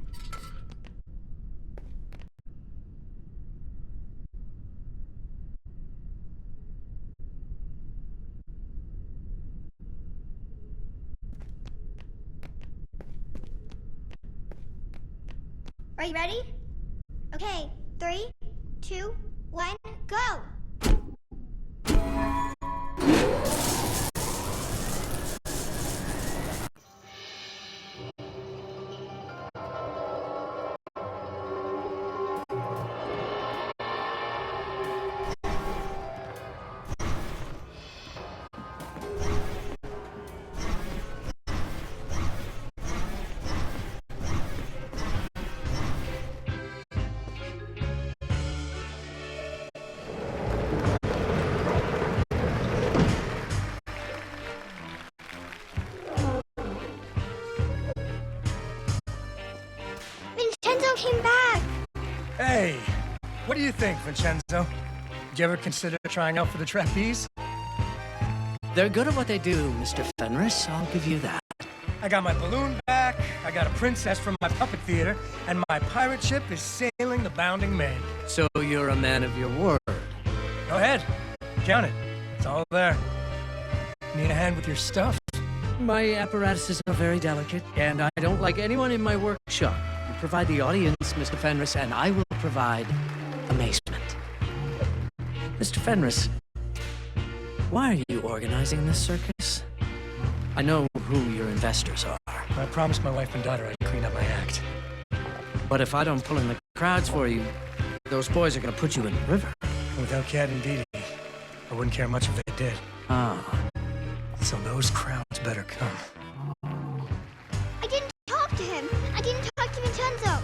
Are you ready? Okay, 3, 2, 1, go! Vincenzo came back! Hey, what do you think, Vincenzo? Did you ever consider trying out for the trapeze? They're good at what they do, Mr. Fenris. I'll give you that. I got my balloon back, I got a princess from my puppet theater, and my pirate ship is sailing the bounding main. So you're a man of your word. Go ahead, count it. It's all there. Need a hand with your stuff? My apparatuses are very delicate, and I don't like anyone in my workshop. You provide the audience, Mr. Fenris, and I will provide amazement. Mr. Fenris, why are you organizing this circus? I know who your investors are. I promised my wife and daughter I'd clean up my act. But if I don't pull in the crowds for you, those boys are gonna put you in the river. Without Cat and Dee Dee, I wouldn't care much if they did. Ah. So those crowds better come. I didn't talk to him. I didn't talk to Vincenzo.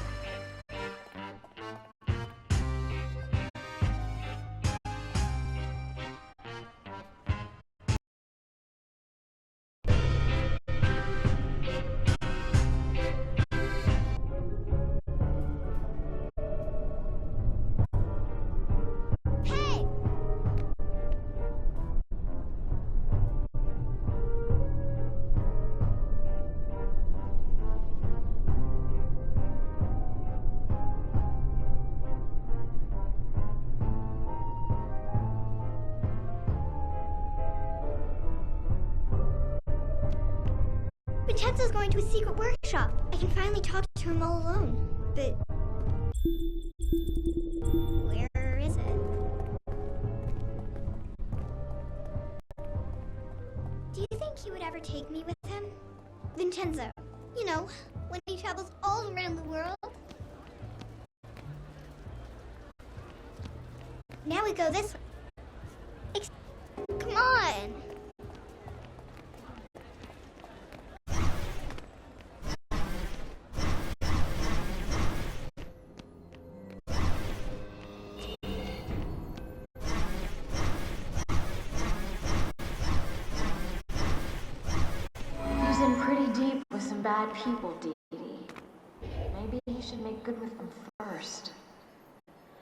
Hey! Vincenzo's going to a secret workshop. I can finally talk to him all alone. But where is it? Do you think he would ever take me with him? Vincenzo, you know, when he travels all around the world. Now we go this way. Come on! He's in pretty deep with some bad people, Dee Dee. Maybe he should make good with them first.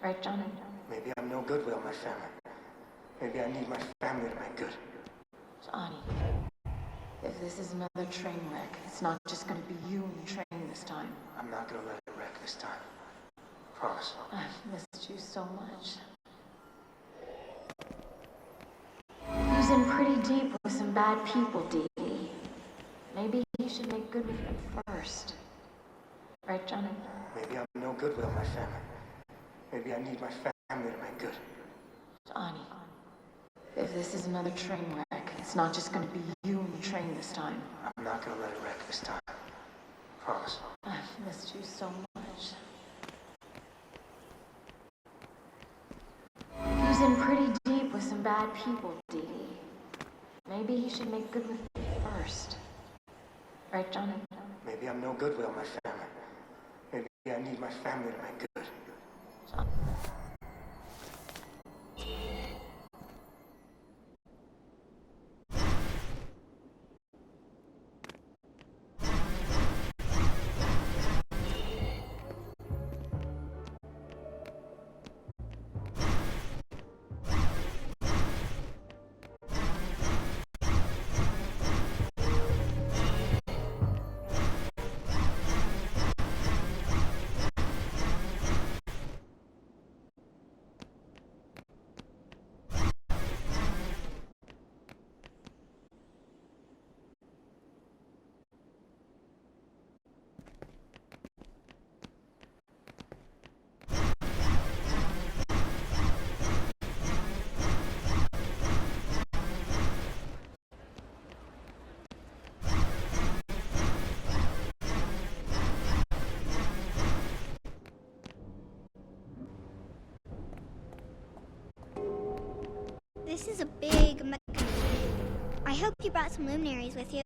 Right, Johnny? Maybe I'm no good without my family. Maybe I need my family to make good. Johnny. If this is another train wreck, it's not just gonna be you and the train this time. I'm not gonna let it wreck this time. Promise. I've missed you so much. He's in pretty deep with some bad people, Dee Dee. Maybe he should make good with them first. Right, Johnny? Maybe I'm no good without my family. Maybe I need my family to make good. Johnny, if this is another train wreck, it's not just gonna be you and the train this time. I'm not gonna let it wreck this time. Promise. I've missed you so much. He's in pretty deep with some bad people, Dee Dee. Maybe he should make good with them first. Right, Johnny? Maybe I'm no good without my family. Maybe I need my family to make good. John. This is a big mechanism. I hope you brought some luminaries with you.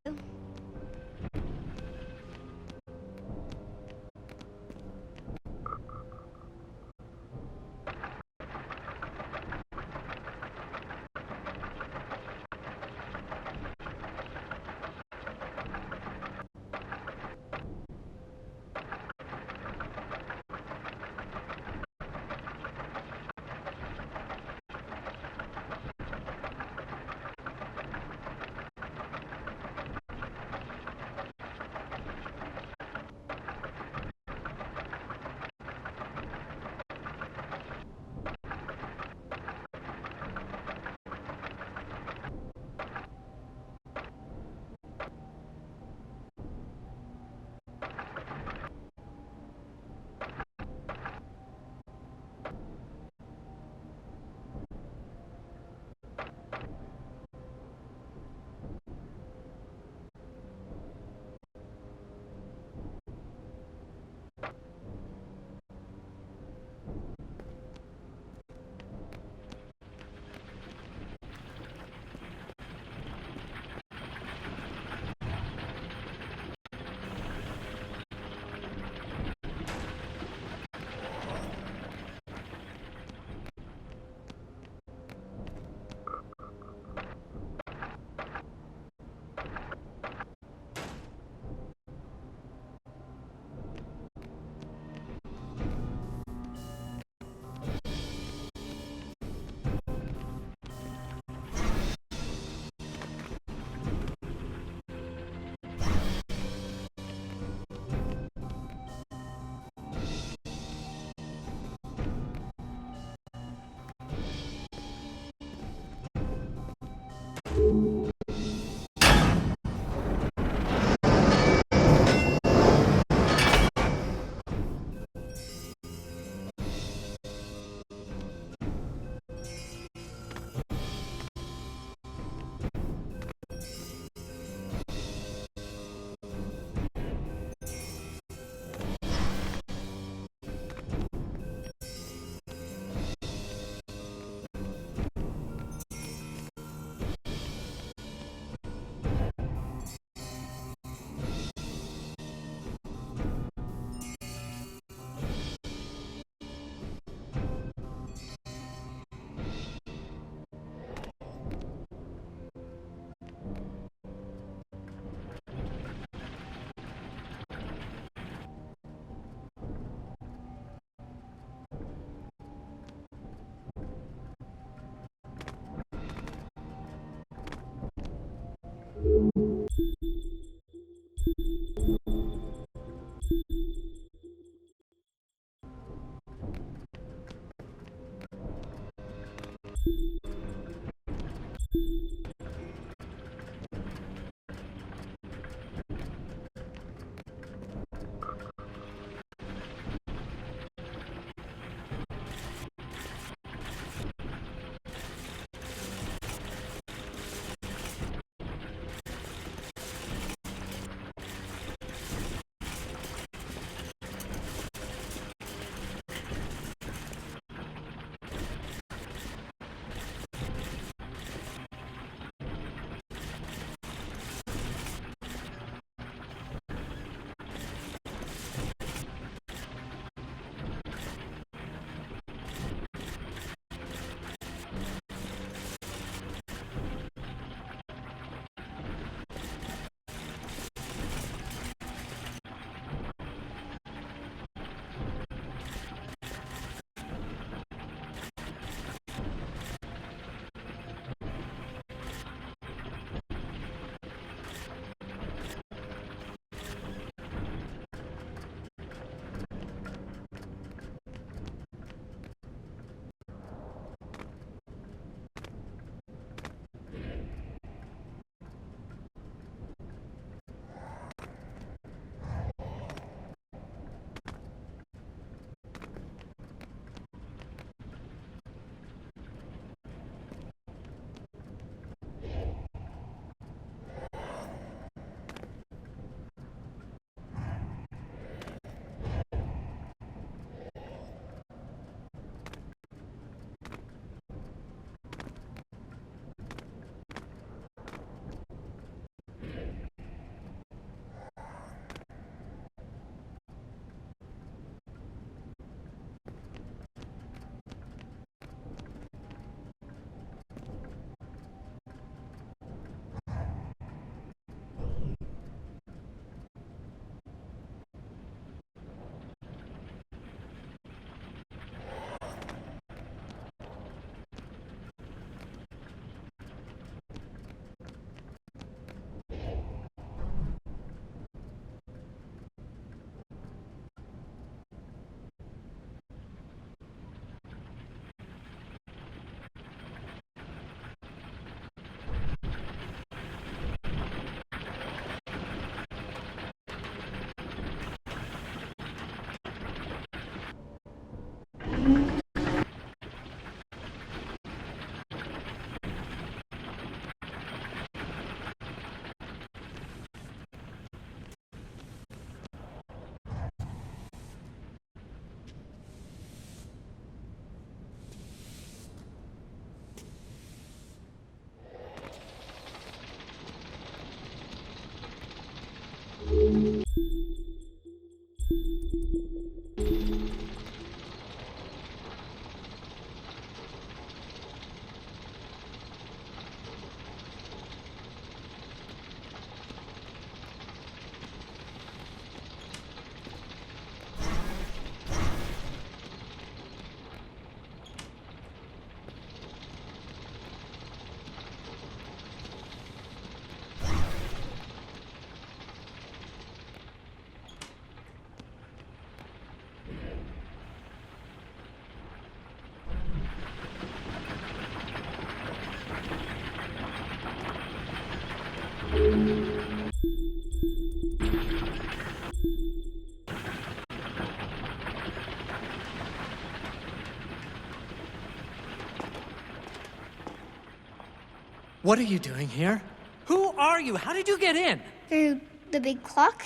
What are you doing here? Who are you? How did you get in? Through the big clock?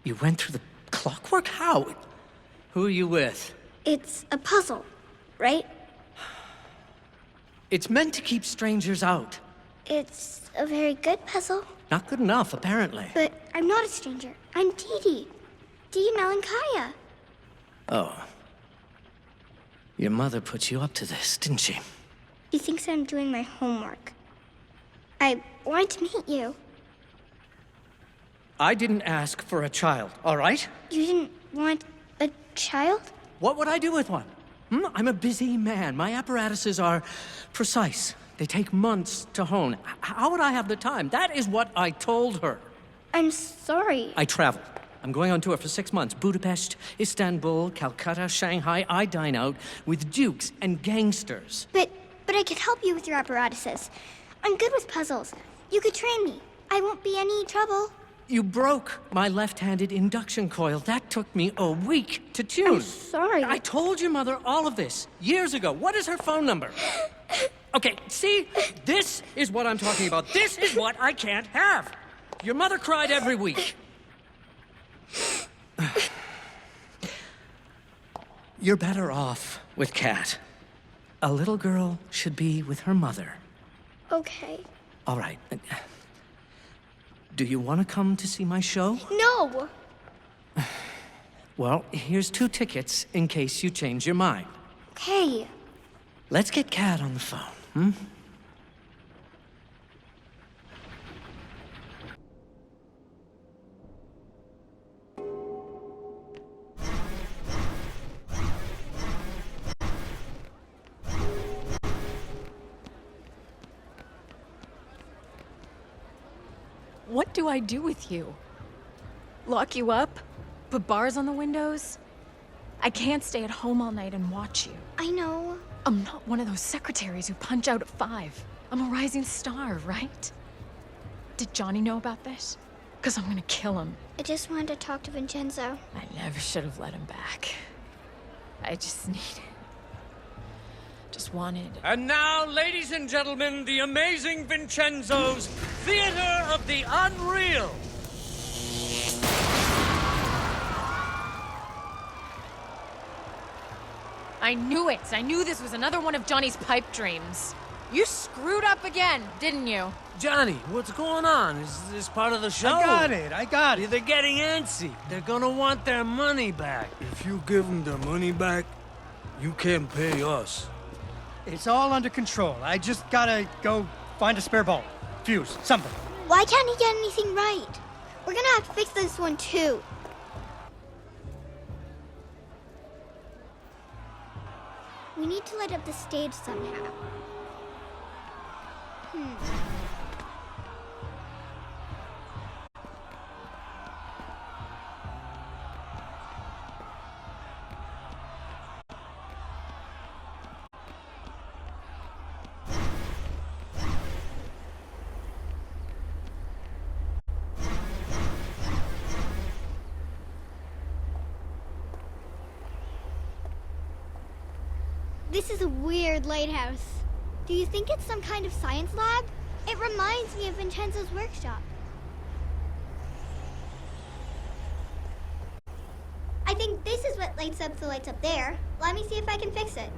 You went through the clockwork? How? Who are you with? It's a puzzle, right? It's meant to keep strangers out. It's a very good puzzle. Not good enough, apparently. But I'm not a stranger. I'm Dee Dee Melankaya. Oh. Your mother put you up to this, didn't she? He thinks I'm doing my homework. I wanted to meet you. I didn't ask for a child, all right? You didn't want a child? What would I do with one? I'm a busy man. My apparatuses are precise. They take months to hone. How would I have the time? That is what I told her. I'm sorry. I travel. I'm going on tour for 6 months. Budapest, Istanbul, Calcutta, Shanghai. I dine out with dukes and gangsters. But I could help you with your apparatuses. I'm good with puzzles. You could train me. I won't be any trouble. You broke my left-handed induction coil. That took me a week to tune. I'm sorry. I told your mother all of this years ago. What is her phone number? Okay, see? This is what I'm talking about. This is what I can't have. Your mother cried every week. You're better off with Kat. A little girl should be with her mother. Okay. All right. Do you want to come to see my show? No! Well, here's 2 tickets in case you change your mind. Okay. Let's get Kat on the phone, What do I do with you? Lock you up? Put bars on the windows? I can't stay at home all night and watch you. I know. I'm not one of those secretaries who punch out at 5. I'm a rising star, right? Did Johnny know about this? Because I'm gonna kill him. I just wanted to talk to Vincenzo. I never should have let him back. I just wanted... And now, ladies and gentlemen, the amazing Vincenzo's Theater of the Unreal. I knew it! I knew this was another one of Johnny's pipe dreams. You screwed up again, didn't you? Johnny, what's going on? Is this part of the show? I got it. They're getting antsy. They're gonna want their money back. If you give them their money back, you can't pay us. It's all under control. I just gotta go find a spare bulb, fuse, something. Why can't he get anything right? We're gonna have to fix this one too. We need to light up the stage somehow. This is a weird lighthouse. Do you think it's some kind of science lab? It reminds me of Vincenzo's workshop. I think this is what lights up the lights up there. Let me see if I can fix it.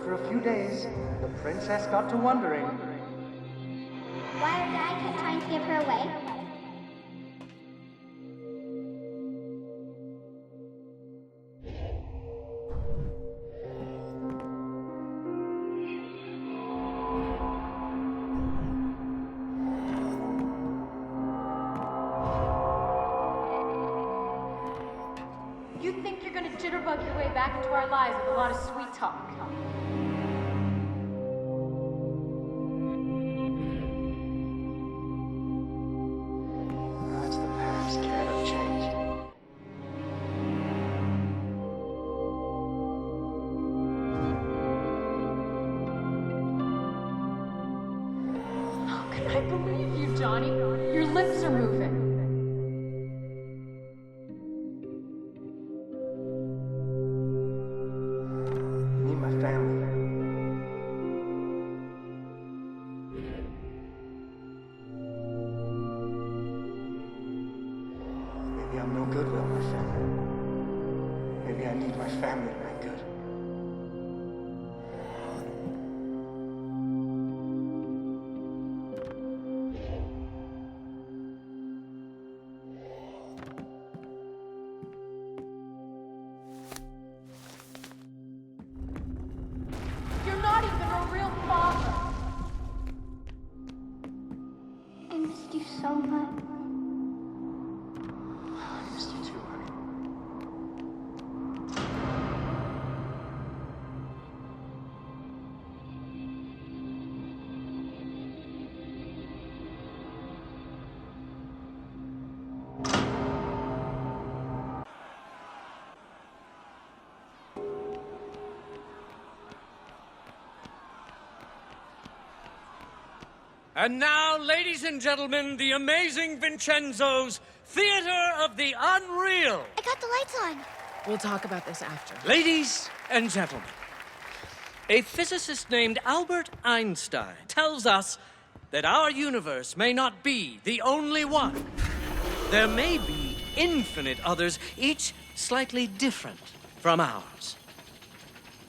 After a few days, the princess got to wondering. Why our dad kept trying to give her away? You think you're gonna jitterbug your way back into our lives with a lot of sweet talk? That's the past, Cat. I've changed. How can I believe you, Johnny? Your lips are moving. I need my family. Maybe I'm no good without my family. Maybe I need my family to make good. You're not even her real father. I missed you so much. I missed you too, honey. And now, ladies and gentlemen, the amazing Vincenzo's Theater of the Unreal. I got the lights on. We'll talk about this after. Ladies and gentlemen, a physicist named Albert Einstein tells us that our universe may not be the only one. There may be infinite others, each slightly different from ours.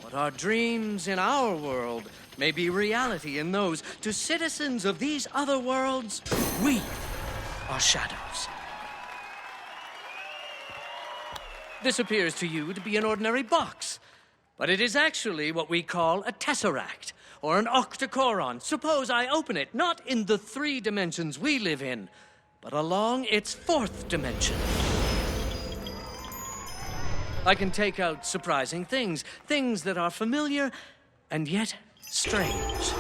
What are dreams in our world may be reality in those. To citizens of these other worlds, we are shadows. This appears to you to be an ordinary box, but it is actually what we call a tesseract, or an octocoron. Suppose I open it, not in the 3 dimensions we live in, but along its 4th dimension. I can take out surprising things, things that are familiar and yet strange.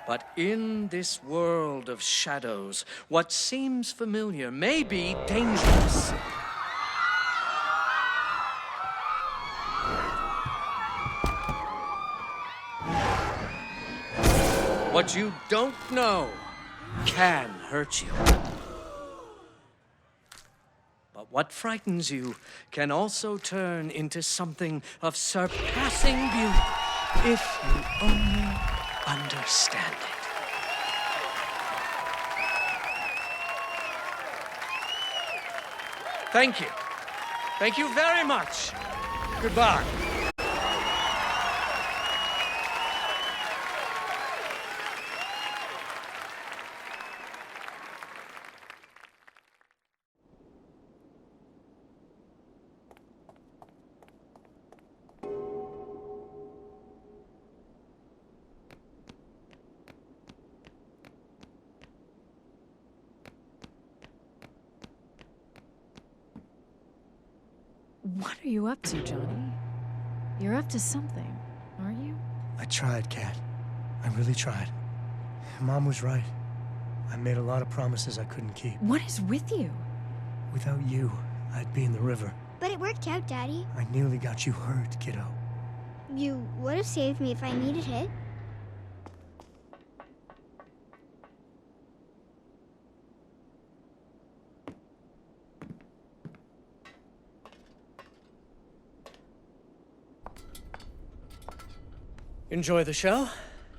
But in this world of shadows, what seems familiar may be dangerous. What you don't know can hurt you. But what frightens you can also turn into something of surpassing beauty if you only understand it. Thank you. Thank you very much. Goodbye. What are you up to, Johnny? You're up to something, aren't you? I tried, Kat. I really tried. Mom was right. I made a lot of promises I couldn't keep. What is with you? Without you, I'd be in the river. But it worked out, Daddy. I nearly got you hurt, kiddo. You would have saved me if I needed it. Enjoy the show?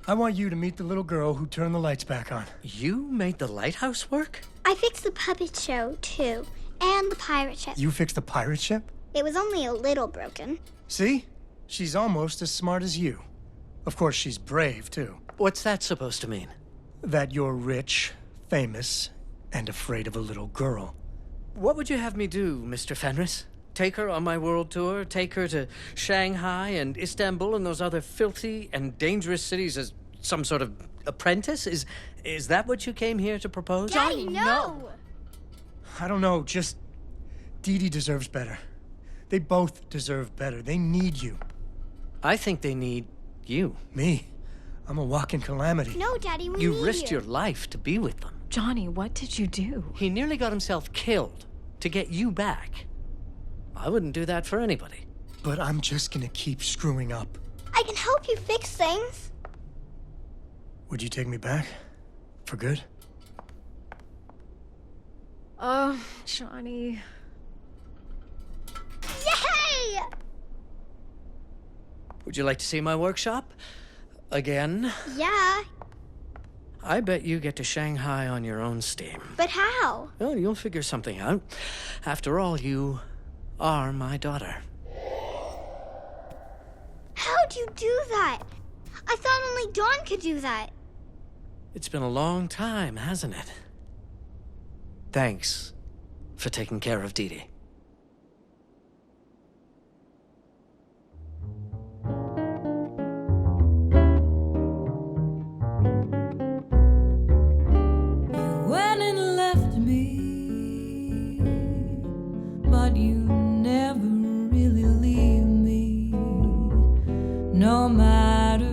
I want you to meet the little girl who turned the lights back on. You made the lighthouse work? I fixed the puppet show, too. And the pirate ship. You fixed the pirate ship? It was only a little broken. See? She's almost as smart as you. Of course, she's brave, too. What's that supposed to mean? That you're rich, famous, and afraid of a little girl. What would you have me do, Mr. Fenris? Take her on my world tour? Take her to Shanghai and Istanbul and those other filthy and dangerous cities as some sort of apprentice? Is that what you came here to propose? Daddy, no! I don't know, just... Dee Dee deserves better. They both deserve better. They need you. I think they need you. Me? I'm a walking calamity. No, Daddy, we You need risked you. your life to be with them. Johnny, what did you do? He nearly got himself killed to get you back. I wouldn't do that for anybody. But I'm just gonna keep screwing up. I can help you fix things. Would you take me back? For good? Oh, Johnny. Yay! Would you like to see my workshop? Again? Yeah, I bet you get to Shanghai on your own steam. but how? Well, you'll figure something out. After all, you are my daughter. How'd you do that? I thought only Dawn could do that. It's been a long time, hasn't it? Thanks for taking care of Dee Dee. You went and left me, but you never really leave me, no matter